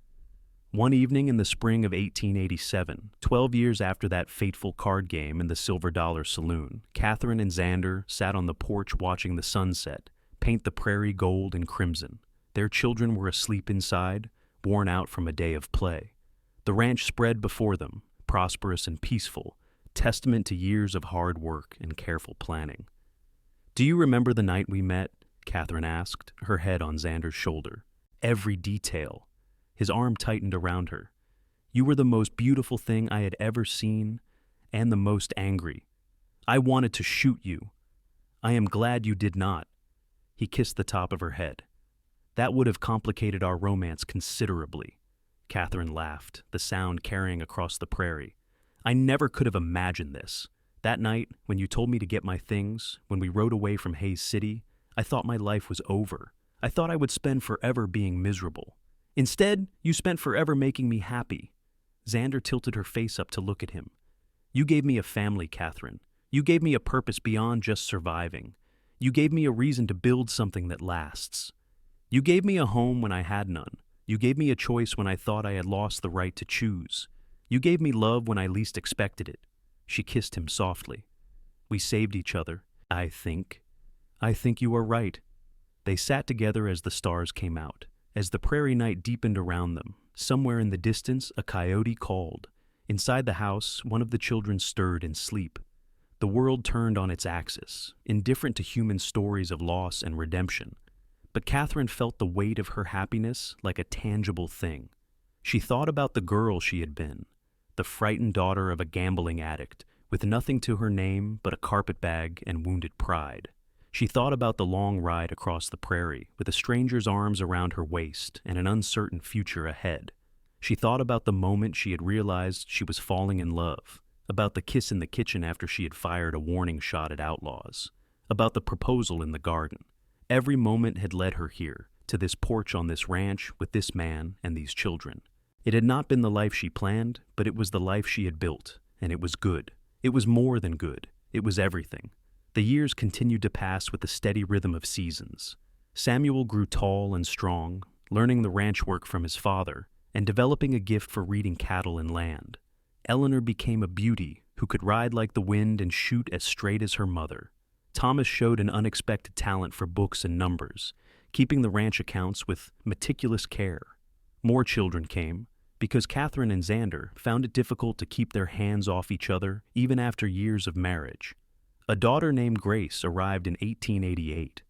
One evening in the spring of 1887, 12 years after that fateful card game in the Silver Dollar Saloon, Catherine and Xander sat on the porch watching the sunset paint the prairie gold and crimson. Their children were asleep inside, worn out from a day of play. The ranch spread before them, prosperous and peaceful, testament to years of hard work and careful planning. "Do you remember the night we met?" Catherine asked, her head on Xander's shoulder. "Every detail." His arm tightened around her. "You were the most beautiful thing I had ever seen, and the most angry. I wanted to shoot you. I am glad you did not." He kissed the top of her head. "That would have complicated our romance considerably." Catherine laughed, the sound carrying across the prairie. "I never could have imagined this. That night, when you told me to get my things, when we rode away from Hayes City, I thought my life was over. I thought I would spend forever being miserable. Instead, you spent forever making me happy." Xander tilted her face up to look at him. "You gave me a family, Catherine. You gave me a purpose beyond just surviving. You gave me a reason to build something that lasts. You gave me a home when I had none. You gave me a choice when I thought I had lost the right to choose. You gave me love when I least expected it." She kissed him softly. "We saved each other, I think. I think you are right." They sat together as the stars came out. As the prairie night deepened around them, somewhere in the distance a coyote called. Inside the house, one of the children stirred in sleep. The world turned on its axis, indifferent to human stories of loss and redemption. But Catherine felt the weight of her happiness like a tangible thing. She thought about the girl she had been, the frightened daughter of a gambling addict, with nothing to her name but a carpetbag and wounded pride. She thought about the long ride across the prairie, with a stranger's arms around her waist and an uncertain future ahead. She thought about the moment she had realized she was falling in love, about the kiss in the kitchen after she had fired a warning shot at outlaws, about the proposal in the garden. Every moment had led her here, to this porch on this ranch with this man and these children. It had not been the life she planned, but it was the life she had built, and it was good. It was more than good. It was everything. The years continued to pass with the steady rhythm of seasons. Samuel grew tall and strong, learning the ranch work from his father, and developing a gift for reading cattle and land. Eleanor became a beauty who could ride like the wind and shoot as straight as her mother. Thomas showed an unexpected talent for books and numbers, keeping the ranch accounts with meticulous care. More children came, because Catherine and Xander found it difficult to keep their hands off each other even after years of marriage. A daughter named Grace arrived in 1888,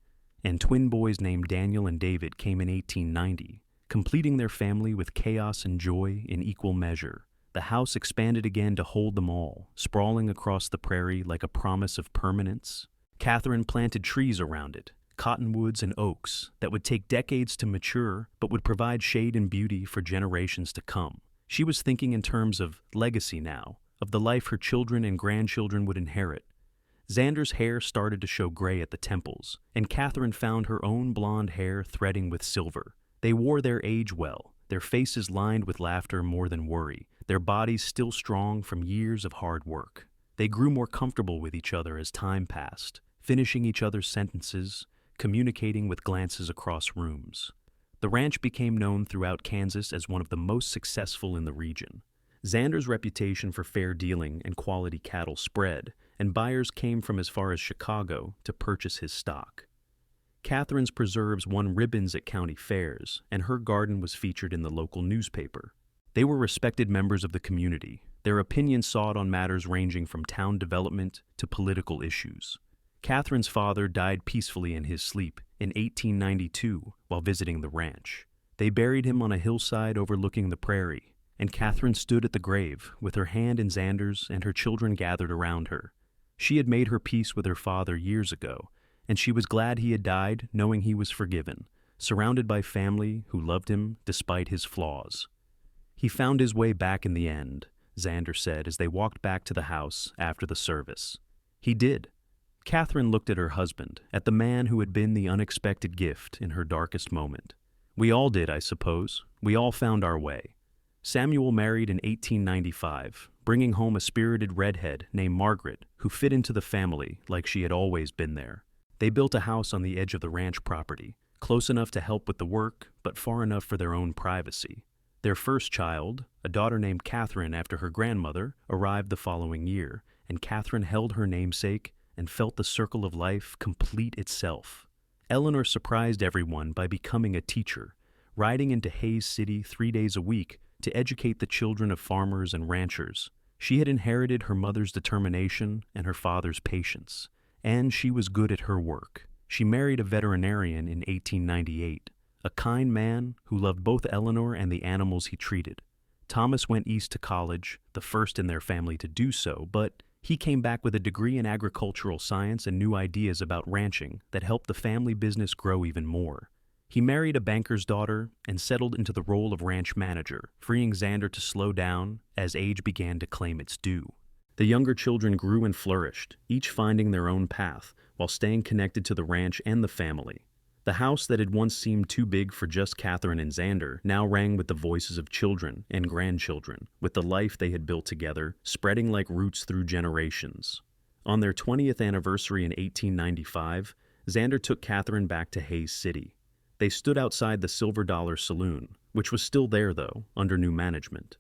and twin boys named Daniel and David came in 1890, completing their family with chaos and joy in equal measure. The house expanded again to hold them all, sprawling across the prairie like a promise of permanence. Catherine planted trees around it, cottonwoods and oaks, that would take decades to mature but would provide shade and beauty for generations to come. She was thinking in terms of legacy now, of the life her children and grandchildren would inherit. Xander's hair started to show gray at the temples, and Catherine found her own blonde hair threading with silver. They wore their age well, their faces lined with laughter more than worry, their bodies still strong from years of hard work. They grew more comfortable with each other as time passed, finishing each other's sentences, communicating with glances across rooms. The ranch became known throughout Kansas as one of the most successful in the region. Xander's reputation for fair dealing and quality cattle spread, and buyers came from as far as Chicago to purchase his stock. Catherine's preserves won ribbons at county fairs, and her garden was featured in the local newspaper. They were respected members of the community, their opinions sought on matters ranging from town development to political issues. Catherine's father died peacefully in his sleep in 1892 while visiting the ranch. They buried him on a hillside overlooking the prairie, and Catherine stood at the grave with her hand in Xander's and her children gathered around her. She had made her peace with her father years ago, and she was glad he had died knowing he was forgiven, surrounded by family who loved him despite his flaws. "He found his way back in the end," Xander said as they walked back to the house after the service. "He did." Catherine looked at her husband, at the man who had been the unexpected gift in her darkest moment. "We all did, I suppose. We all found our way. Samuel married in 1895, bringing home a spirited redhead named Margaret who fit into the family like she had always been there. They built a house on the edge of the ranch property, close enough to help with the work, but far enough for their own privacy. Their first child, a daughter named Catherine after her grandmother, arrived the following year, and Catherine held her namesake and felt the circle of life complete itself. Eleanor surprised everyone by becoming a teacher, riding into Hays City 3 days a week to educate the children of farmers and ranchers. She had inherited her mother's determination and her father's patience, and she was good at her work. She married a veterinarian in 1898, a kind man who loved both Eleanor and the animals he treated. Thomas went east to college, the first in their family to do so, but he came back with a degree in agricultural science and new ideas about ranching that helped the family business grow even more. He married a banker's daughter and settled into the role of ranch manager, freeing Xander to slow down as age began to claim its due. The younger children grew and flourished, each finding their own path while staying connected to the ranch and the family. The house that had once seemed too big for just Catherine and Xander now rang with the voices of children and grandchildren, with the life they had built together, spreading like roots through generations. On their 20th anniversary in 1895, Xander took Catherine back to Hays City. They stood outside the Silver Dollar Saloon, which was still there, though, under new management.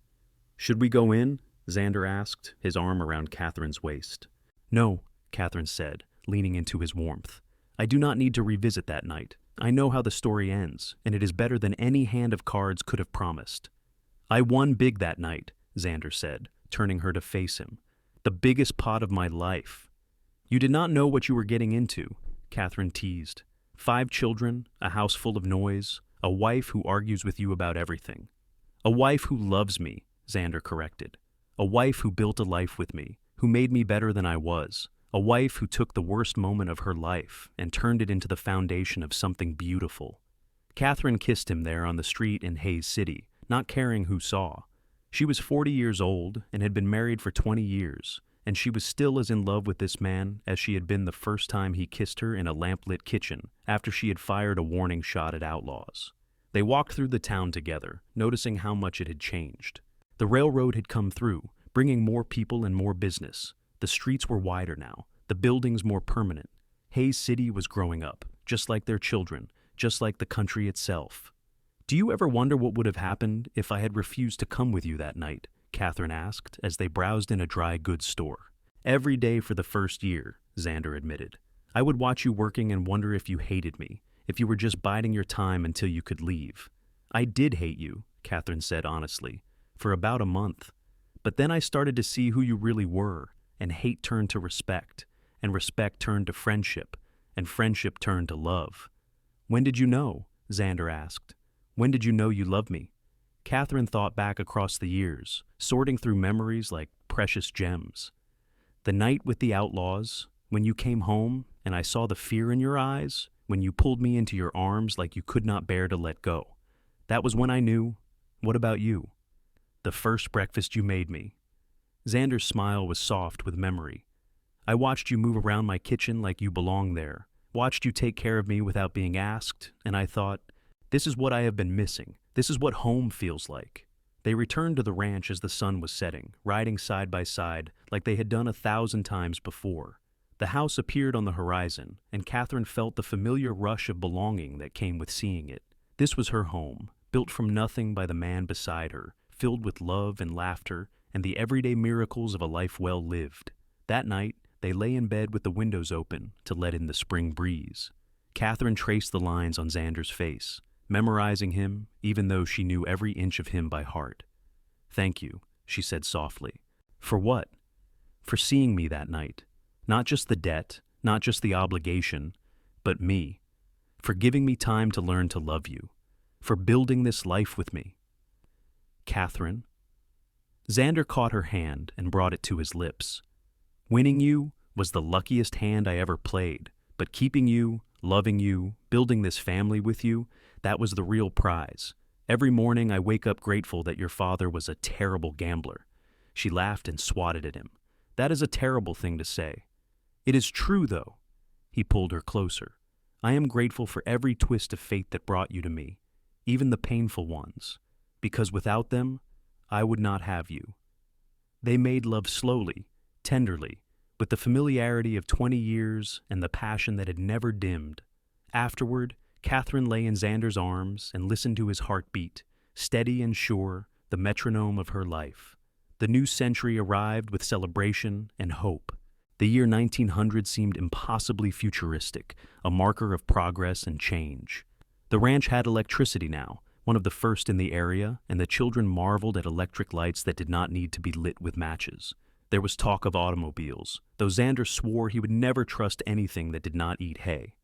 "Should we go in?" Xander asked, his arm around Catherine's waist. "No," Catherine said, leaning into his warmth. "I do not need to revisit that night. I know how the story ends, and it is better than any hand of cards could have promised." "I won big that night," Xander said, turning her to face him. "The biggest pot of my life." "You did not know what you were getting into," Catherine teased. 5 children, a house full of noise, a wife who argues with you about everything." "A wife who loves me," Xander corrected. "A wife who built a life with me, who made me better than I was. A wife who took the worst moment of her life and turned it into the foundation of something beautiful." Catherine kissed him there on the street in Hays City, not caring who saw. She was 40 years old and had been married for 20 years, and she was still as in love with this man as she had been the first time he kissed her in a lamplit kitchen after she had fired a warning shot at outlaws. They walked through the town together, noticing how much it had changed. The railroad had come through, bringing more people and more business. The streets were wider now, the buildings more permanent. Hays City was growing up, just like their children, just like the country itself. "Do you ever wonder what would have happened if I had refused to come with you that night?" Catherine asked as they browsed in a dry goods store. "Every day for the first year," Xander admitted. "I would watch you working and wonder if you hated me, if you were just biding your time until you could leave." "I did hate you," Catherine said honestly, "for about a month. But then I started to see who you really were, and hate turned to respect, and respect turned to friendship, and friendship turned to love." "When did you know?" Xander asked. "When did you know you loved me?" Catherine thought back across the years, sorting through memories like precious gems. "The night with the outlaws, when you came home and I saw the fear in your eyes, when you pulled me into your arms like you could not bear to let go. That was when I knew. What about you?" "The first breakfast you made me." Xander's smile was soft with memory. "I watched you move around my kitchen like you belonged there, watched you take care of me without being asked, and I thought, this is what I have been missing. This is what home feels like." They returned to the ranch as the sun was setting, riding side by side like they had done 1,000 times before. The house appeared on the horizon, and Catherine felt the familiar rush of belonging that came with seeing it. This was her home, built from nothing by the man beside her, filled with love and laughter and the everyday miracles of a life well lived. That night, they lay in bed with the windows open to let in the spring breeze. Catherine traced the lines on Xander's face, memorizing him even though she knew every inch of him by heart. "Thank you," she said softly. "For what?" "For seeing me that night. Not just the debt, not just the obligation, but me. For giving me time to learn to love you. For building this life with me." "Catherine." Xander caught her hand and brought it to his lips. "Winning you was the luckiest hand I ever played, but keeping you, loving you, building this family with you, that was the real prize. Every morning I wake up grateful that your father was a terrible gambler." She laughed and swatted at him. "That is a terrible thing to say." "It is true, though." He pulled her closer. "I am grateful for every twist of fate that brought you to me, even the painful ones, because without them, I would not have you." They made love slowly, tenderly, with the familiarity of 20 years and the passion that had never dimmed. Afterward, Catherine lay in Xander's arms and listened to his heartbeat, steady and sure, the metronome of her life. The new century arrived with celebration and hope. The year 1900 seemed impossibly futuristic, a marker of progress and change. The ranch had electricity now, one of the first in the area, and the children marveled at electric lights that did not need to be lit with matches. There was talk of automobiles, though Xander swore he would never trust anything that did not eat hay.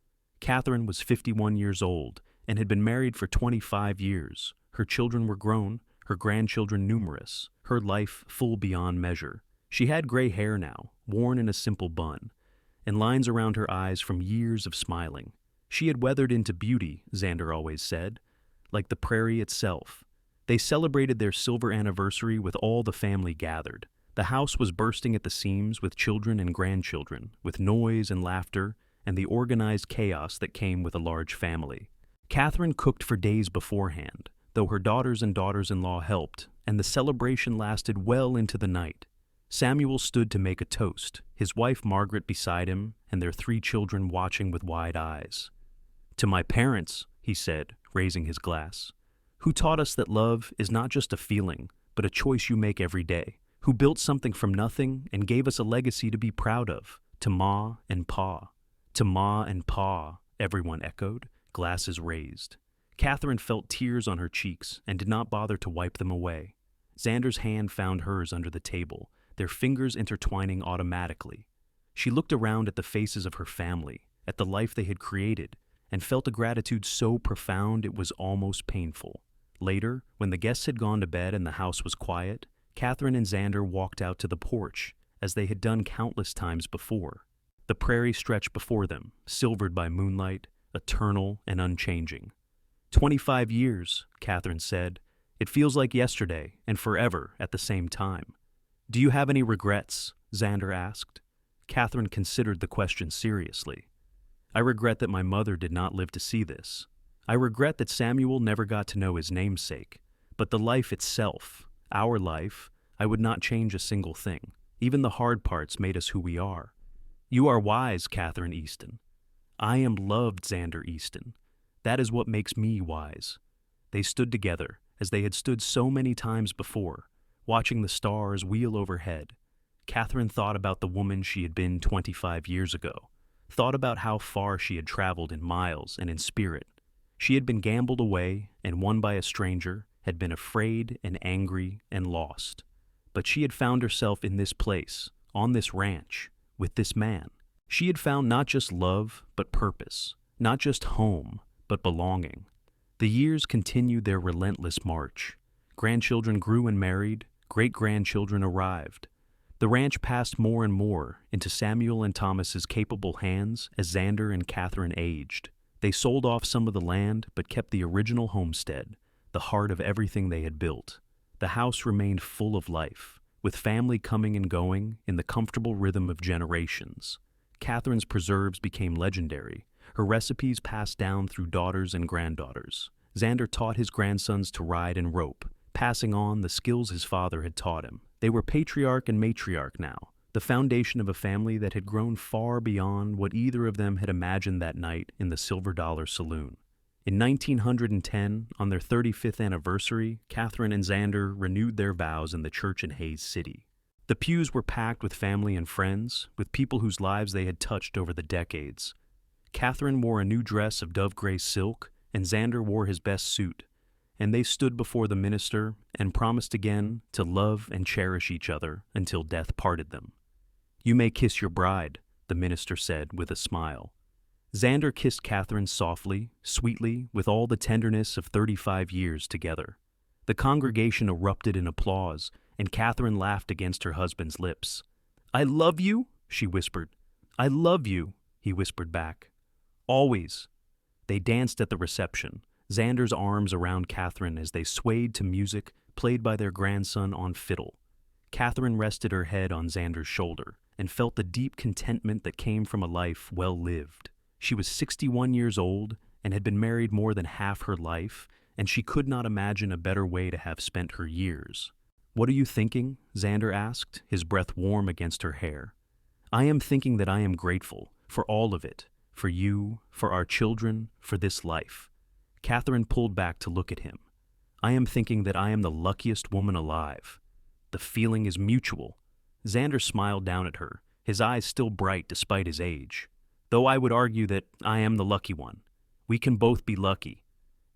Catherine was 51 years old and had been married for 25 years. Her children were grown, her grandchildren numerous, her life full beyond measure. She had gray hair now, worn in a simple bun, and lines around her eyes from years of smiling. She had weathered into beauty, Xander always said, like the prairie itself. They celebrated their silver anniversary with all the family gathered. The house was bursting at the seams with children and grandchildren, with noise and laughter, and the organized chaos that came with a large family. Catherine cooked for days beforehand, though her daughters and daughters-in-law helped, and the celebration lasted well into the night. Samuel stood to make a toast, his wife Margaret beside him, and their 3 children watching with wide eyes. "To my parents," he said, raising his glass, "who taught us that love is not just a feeling, but a choice you make every day, who built something from nothing and gave us a legacy to be proud of, to Ma and Pa." "To Ma and Pa," everyone echoed, glasses raised. Catherine felt tears on her cheeks and did not bother to wipe them away. Xander's hand found hers under the table, their fingers intertwining automatically. She looked around at the faces of her family, at the life they had created, and felt a gratitude so profound it was almost painful. Later, when the guests had gone to bed and the house was quiet, Catherine and Xander walked out to the porch, as they had done countless times before. The prairie stretched before them, silvered by moonlight, eternal and unchanging. 25 years, Catherine said. "It feels like yesterday and forever at the same time." "Do you have any regrets?" Xander asked. Catherine considered the question seriously. "I regret that my mother did not live to see this. I regret that Samuel never got to know his namesake. But the life itself, our life, I would not change a single thing. Even the hard parts made us who we are." "You are wise, Catherine Easton." "I am loved, Xander Easton. That is what makes me wise." They stood together, as they had stood so many times before, watching the stars wheel overhead. Catherine thought about the woman she had been 25 years ago, thought about how far she had traveled in miles and in spirit. She had been gambled away and won by a stranger, had been afraid and angry and lost. But she had found herself in this place, on this ranch, with this man. She had found not just love, but purpose, not just home, but belonging. The years continued their relentless march. Grandchildren grew and married, great-grandchildren arrived. The ranch passed more and more into Samuel and Thomas's capable hands as Xander and Catherine aged. They sold off some of the land, but kept the original homestead, the heart of everything they had built. The house remained full of life, with family coming and going in the comfortable rhythm of generations. Catherine's preserves became legendary, her recipes passed down through daughters and granddaughters. Xander taught his grandsons to ride and rope, passing on the skills his father had taught him. They were patriarch and matriarch now, the foundation of a family that had grown far beyond what either of them had imagined that night in the Silver Dollar Saloon. In 1910, on their 35th anniversary, Catherine and Xander renewed their vows in the church in Hays City. The pews were packed with family and friends, with people whose lives they had touched over the decades. Catherine wore a new dress of dove-gray silk, and Xander wore his best suit, and they stood before the minister and promised again to love and cherish each other until death parted them. "You may kiss your bride," the minister said with a smile. Xander kissed Catherine softly, sweetly, with all the tenderness of 35 years together. The congregation erupted in applause, and Catherine laughed against her husband's lips. "I love you," she whispered. "I love you," he whispered back. "Always." They danced at the reception, Xander's arms around Catherine as they swayed to music played by their grandson on fiddle. Catherine rested her head on Xander's shoulder and felt the deep contentment that came from a life well lived. She was 61 years old and had been married more than half her life, and she could not imagine a better way to have spent her years. "What are you thinking?" Xander asked, his breath warm against her hair. "I am thinking that I am grateful for all of it, for you, for our children, for this life." Catherine pulled back to look at him. "I am thinking that I am the luckiest woman alive." "The feeling is mutual." Xander smiled down at her, his eyes still bright despite his age. "Though I would argue that I am the lucky one. We can both be lucky."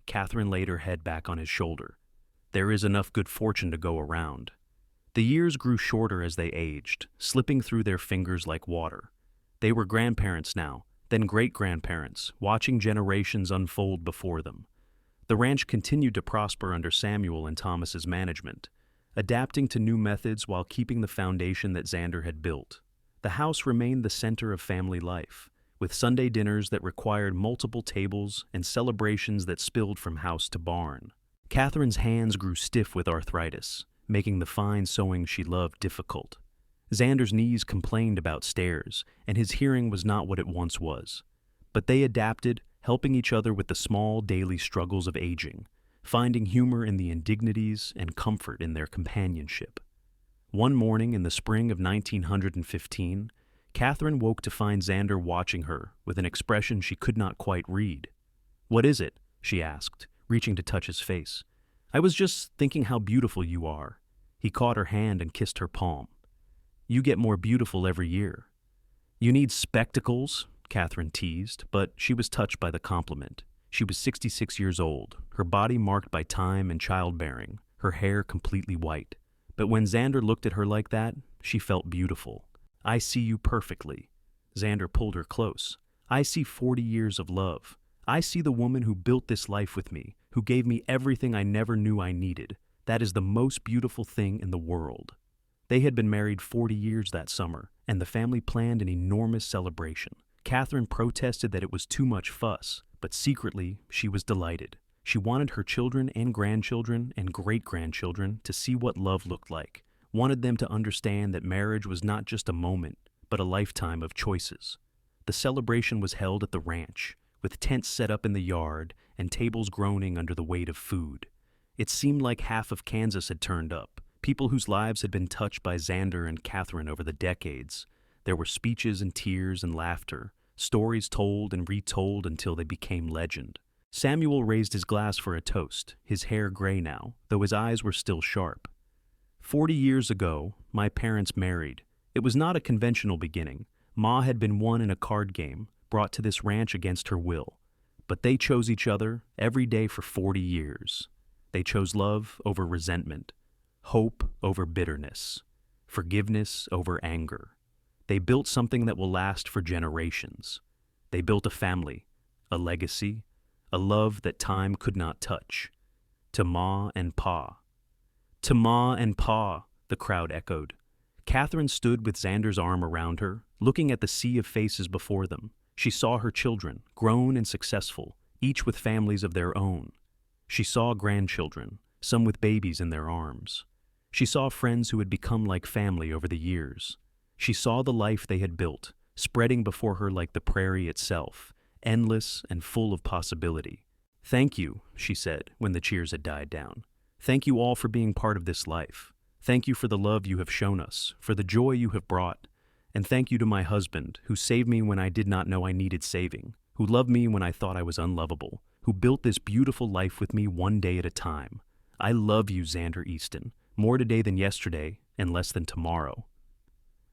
Catherine laid her head back on his shoulder. "There is enough good fortune to go around." The years grew shorter as they aged, slipping through their fingers like water. They were grandparents now, then great-grandparents, watching generations unfold before them. The ranch continued to prosper under Samuel and Thomas's management, adapting to new methods while keeping the foundation that Xander had built. The house remained the center of family life, with Sunday dinners that required multiple tables and celebrations that spilled from house to barn. Catherine's hands grew stiff with arthritis, making the fine sewing she loved difficult. Xander's knees complained about stairs, and his hearing was not what it once was. But they adapted, helping each other with the small daily struggles of aging, finding humor in the indignities and comfort in their companionship. One morning in the spring of 1915, Catherine woke to find Xander watching her with an expression she could not quite read. "What is it?" she asked, reaching to touch his face. "I was just thinking how beautiful you are." He caught her hand and kissed her palm. "You get more beautiful every year." "You need spectacles," Catherine teased, but she was touched by the compliment. She was 66 years old, her body marked by time and childbearing, her hair completely white. But when Xander looked at her like that, she felt beautiful. "I see you perfectly." Xander pulled her close. "I see 40 years of love. I see the woman who built this life with me, who gave me everything I never knew I needed. That is the most beautiful thing in the world." They had been married 40 years that summer, and the family planned an enormous celebration. Catherine protested that it was too much fuss, but secretly she was delighted. She wanted her children and grandchildren and great-grandchildren to see what love looked like, wanted them to understand that marriage was not just a moment, but a lifetime of choices. The celebration was held at the ranch, with tents set up in the yard and tables groaning under the weight of food. It seemed like half of Kansas had turned up, people whose lives had been touched by Xander and Catherine over the decades. There were speeches and tears and laughter, stories told and retold until they became legend. Samuel raised his glass for a toast, his hair gray now, though his eyes were still sharp. 40 years ago, my parents married. It was not a conventional beginning. Ma had been won in a card game, brought to this ranch against her will. But they chose each other every day for 40 years. They chose love over resentment, hope over bitterness, forgiveness over anger. They built something that will last for generations. They built a family, a legacy, a love that time could not touch. To Ma and Pa. "To Ma and Pa," the crowd echoed. Catherine stood with Xander's arm around her, looking at the sea of faces before them. She saw her children, grown and successful, each with families of their own. She saw grandchildren, some with babies in their arms. She saw friends who had become like family over the years. She saw the life they had built, spreading before her like the prairie itself, endless and full of possibility. "Thank you," she said when the cheers had died down. "Thank you all for being part of this life. Thank you for the love you have shown us, for the joy you have brought. And thank you to my husband, who saved me when I did not know I needed saving, who loved me when I thought I was unlovable, who built this beautiful life with me one day at a time. I love you, Xander Easton, more today than yesterday and less than tomorrow."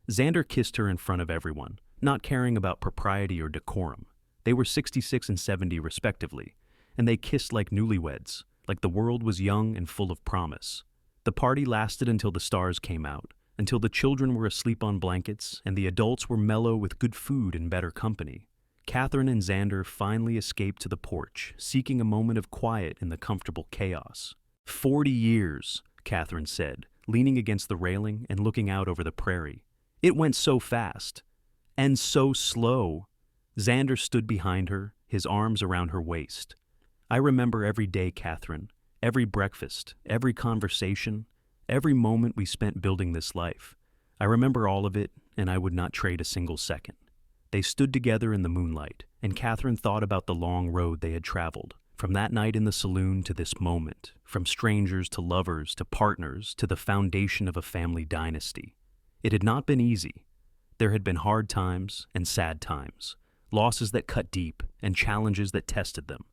Xander kissed her in front of everyone, not caring about propriety or decorum. They were 66 and 70 respectively, and they kissed like newlyweds, like the world was young and full of promise. The party lasted until the stars came out, until the children were asleep on blankets and the adults were mellow with good food and better company. Catherine and Xander finally escaped to the porch, seeking a moment of quiet in the comfortable chaos. 40 years, Catherine said, leaning against the railing and looking out over the prairie. It went so fast. And so slow. Xander stood behind her, his arms around her waist. "I remember every day, Catherine, every breakfast, every conversation, every moment we spent building this life. I remember all of it, and I would not trade a single second." They stood together in the moonlight, and Catherine thought about the long road they had traveled, From that night in the saloon to this moment, from strangers to lovers to partners to the foundation of a family dynasty, it had not been easy. There had been hard times and sad times, losses that cut deep and challenges that tested them.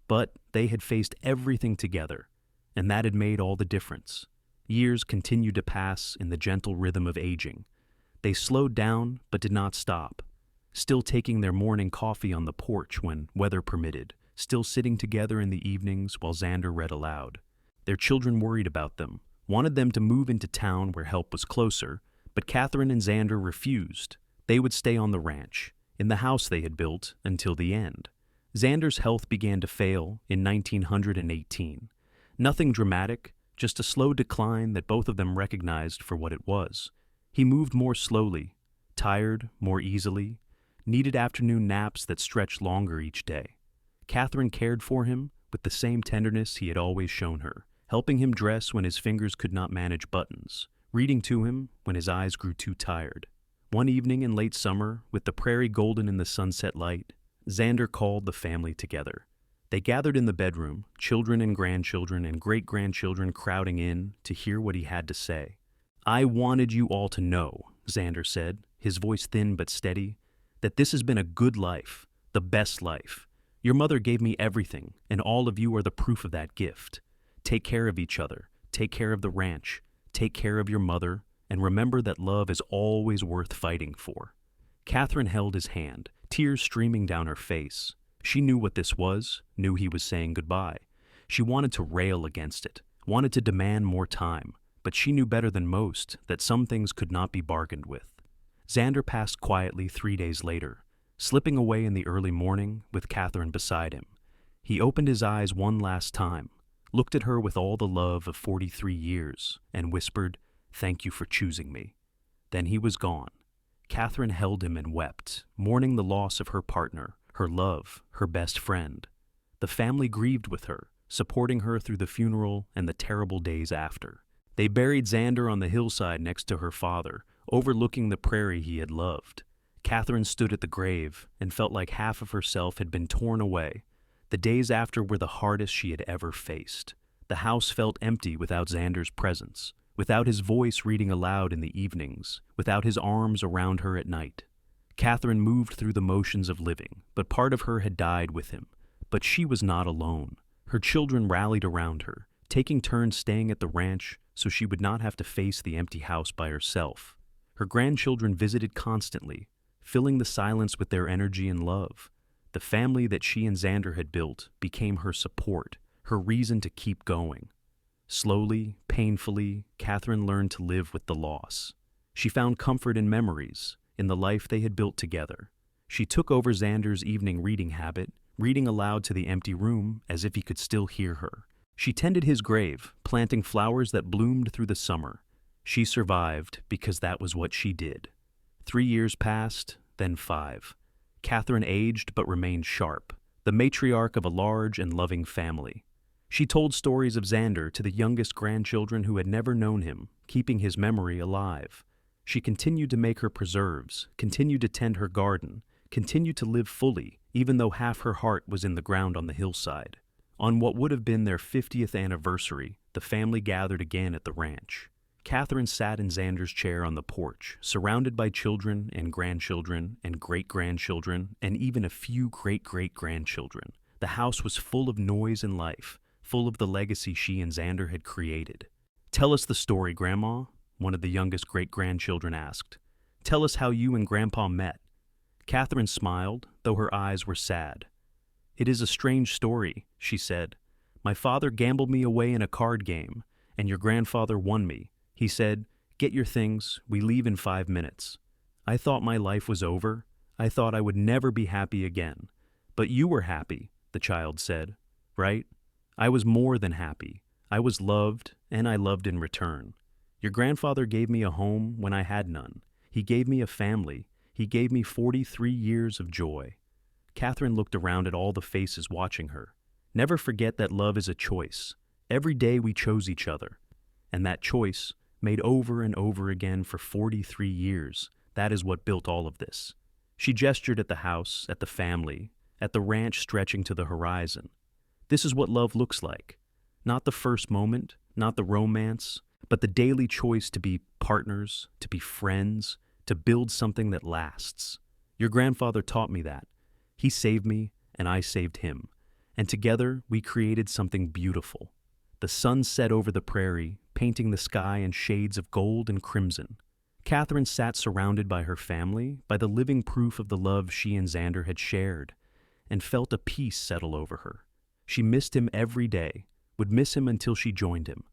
But they had faced everything together, and that had made all the difference. Years continued to pass in the gentle rhythm of aging. They slowed down but did not stop, still taking their morning coffee on the porch when weather permitted, still sitting together in the evenings while Xander read aloud. Their children worried about them, wanted them to move into town where help was closer, but Catherine and Xander refused. They would stay on the ranch, in the house they had built, until the end. Xander's health began to fail in 1918. Nothing dramatic, just a slow decline that both of them recognized for what it was. He moved more slowly, tired more easily, needed afternoon naps that stretched longer each day. Catherine cared for him with the same tenderness he had always shown her, helping him dress when his fingers could not manage buttons, reading to him when his eyes grew too tired. One evening in late summer, with the prairie golden in the sunset light, Xander called the family together. They gathered in the bedroom, children and grandchildren and great-grandchildren crowding in to hear what he had to say. "I wanted you all to know," Xander said, his voice thin but steady, "that this has been a good life, the best life. Your mother gave me everything, and all of you are the proof of that gift. Take care of each other, take care of the ranch, take care of your mother, and remember that love is always worth fighting for." Catherine held his hand, tears streaming down her face. She knew what this was, knew he was saying goodbye. She wanted to rail against it, wanted to demand more time, but she knew better than most that some things could not be bargained with. Xander passed quietly 3 days later, slipping away in the early morning with Catherine beside him. He opened his eyes one last time, looked at her with all the love of 43 years, and whispered, "Thank you for choosing me." Then he was gone. Catherine held him and wept, mourning the loss of her partner, her love, her best friend. The family grieved with her, supporting her through the funeral and the terrible days after. They buried Xander on the hillside next to her father, overlooking the prairie he had loved. Catherine stood at the grave and felt like half of herself had been torn away. The days after were the hardest she had ever faced. The house felt empty without Xander's presence, without his voice reading aloud in the evenings, without his arms around her at night. Catherine moved through the motions of living, but part of her had died with him. But she was not alone. Her children rallied around her, taking turns staying at the ranch so she would not have to face the empty house by herself. Her grandchildren visited constantly, filling the silence with their energy and love. The family that she and Xander had built became her support, her reason to keep going. Slowly, painfully, Catherine learned to live with the loss. She found comfort in memories, in the life they had built together. She took over Xander's evening reading habit, reading aloud to the empty room as if he could still hear her. She tended his grave, planting flowers that bloomed through the summer. She survived because that was what she did. 3 years passed, then 5. Catherine aged but remained sharp, the matriarch of a large and loving family. She told stories of Xander to the youngest grandchildren who had never known him, keeping his memory alive. She continued to make her preserves, continued to tend her garden, continued to live fully, even though half her heart was in the ground on the hillside. On what would have been their 50th anniversary, the family gathered again at the ranch. Catherine sat in Xander's chair on the porch, surrounded by children and grandchildren and great-grandchildren and even a few great-great-grandchildren. The house was full of noise and life, full of the legacy she and Xander had created. "Tell us the story, Grandma," one of the youngest great-grandchildren asked. "Tell us how you and Grandpa met." Catherine smiled, though her eyes were sad. "It is a strange story," she said. "My father gambled me away in a card game, and your grandfather won me. He said, 'Get your things, we leave in 5 minutes.' I thought my life was over. I thought I would never be happy again. But you were happy," the child said. "Right? I was more than happy. I was loved, and I loved in return. Your grandfather gave me a home when I had none. He gave me a family. He gave me 43 years of joy." Catherine looked around at all the faces watching her. Never forget that love is a choice. Every day we chose each other. And that choice, made over and over again for 43 years, that is what built all of this. She gestured at the house, at the family, at the ranch stretching to the horizon. This is what love looks like. Not the first moment, not the romance, but the daily choice to be partners, to be friends, to build something that lasts. Your grandfather taught me that. He saved me, and I saved him. And together, we created something beautiful. The sun set over the prairie, painting the sky in shades of gold and crimson. Catherine sat surrounded by her family, by the living proof of the love she and Xander had shared, and felt a peace settle over her. She missed him every day, would miss him until she joined him.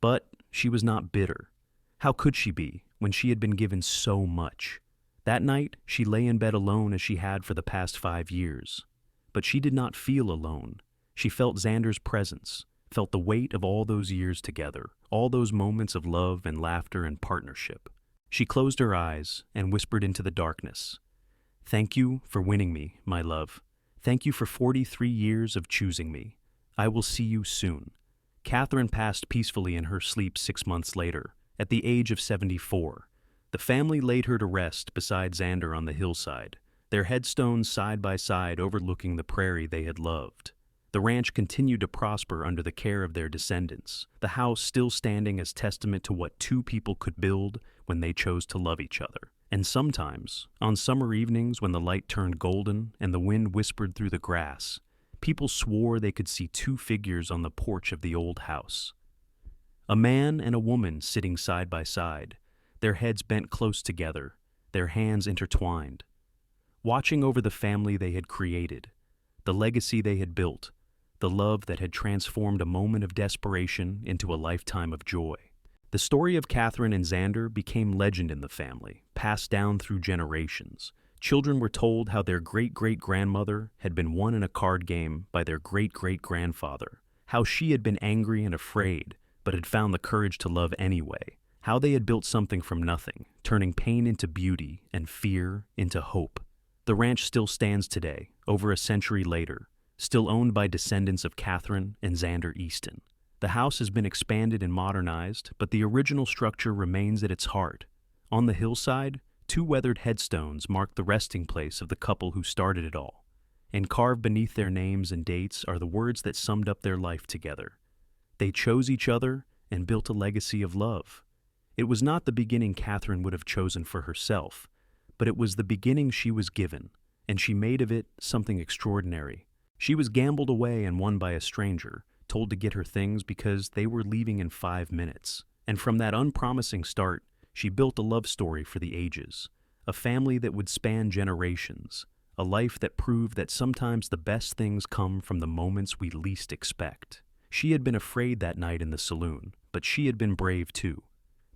But she was not bitter. How could she be, when she had been given so much? That night, she lay in bed alone as she had for the past 5 years. But she did not feel alone. She felt Xander's presence, felt the weight of all those years together, all those moments of love and laughter and partnership. She closed her eyes and whispered into the darkness, "Thank you for winning me, my love. Thank you for 43 years of choosing me. I will see you soon." Catherine passed peacefully in her sleep 6 months later, at the age of 74. The family laid her to rest beside Xander on the hillside, their headstones side by side overlooking the prairie they had loved. The ranch continued to prosper under the care of their descendants, the house still standing as testament to what two people could build when they chose to love each other. And sometimes, on summer evenings when the light turned golden and the wind whispered through the grass, people swore they could see two figures on the porch of the old house. A man and a woman sitting side by side, their heads bent close together, their hands intertwined, watching over the family they had created, the legacy they had built, the love that had transformed a moment of desperation into a lifetime of joy. The story of Catherine and Xander became legend in the family, passed down through generations. Children were told how their great-great-grandmother had been won in a card game by their great-great-grandfather, how she had been angry and afraid, but had found the courage to love anyway, how they had built something from nothing, turning pain into beauty and fear into hope. The ranch still stands today, over a century later, still owned by descendants of Catherine and Xander Easton. The house has been expanded and modernized, but the original structure remains at its heart. On the hillside, 2 weathered headstones mark the resting place of the couple who started it all, and carved beneath their names and dates are the words that summed up their life together. They chose each other and built a legacy of love. It was not the beginning Catherine would have chosen for herself, but it was the beginning she was given, and she made of it something extraordinary. She was gambled away and won by a stranger, told to get her things because they were leaving in 5 minutes. And from that unpromising start, she built a love story for the ages, a family that would span generations, a life that proved that sometimes the best things come from the moments we least expect. She had been afraid that night in the saloon, but she had been brave too.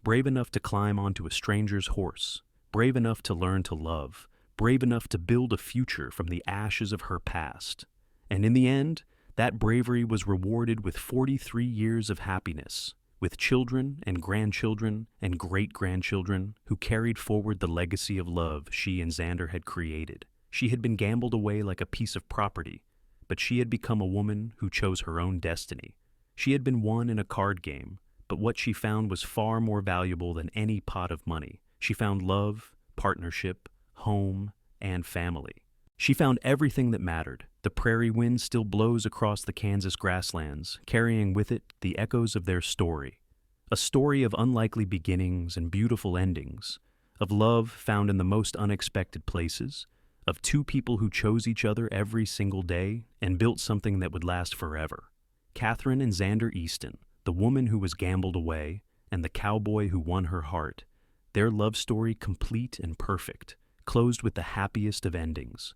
Brave enough to climb onto a stranger's horse, brave enough to learn to love, brave enough to build a future from the ashes of her past. And in the end, that bravery was rewarded with 43 years of happiness, with children and grandchildren and great-grandchildren who carried forward the legacy of love she and Xander had created. She had been gambled away like a piece of property, but she had become a woman who chose her own destiny. She had been won in a card game, but what she found was far more valuable than any pot of money. She found love, partnership, home, and family. She found everything that mattered. The prairie wind still blows across the Kansas grasslands, carrying with it the echoes of their story. A story of unlikely beginnings and beautiful endings, of love found in the most unexpected places, of 2 people who chose each other every single day and built something that would last forever. Catherine and Xander Easton, the woman who was gambled away, and the cowboy who won her heart, their love story complete and perfect, closed with the happiest of endings.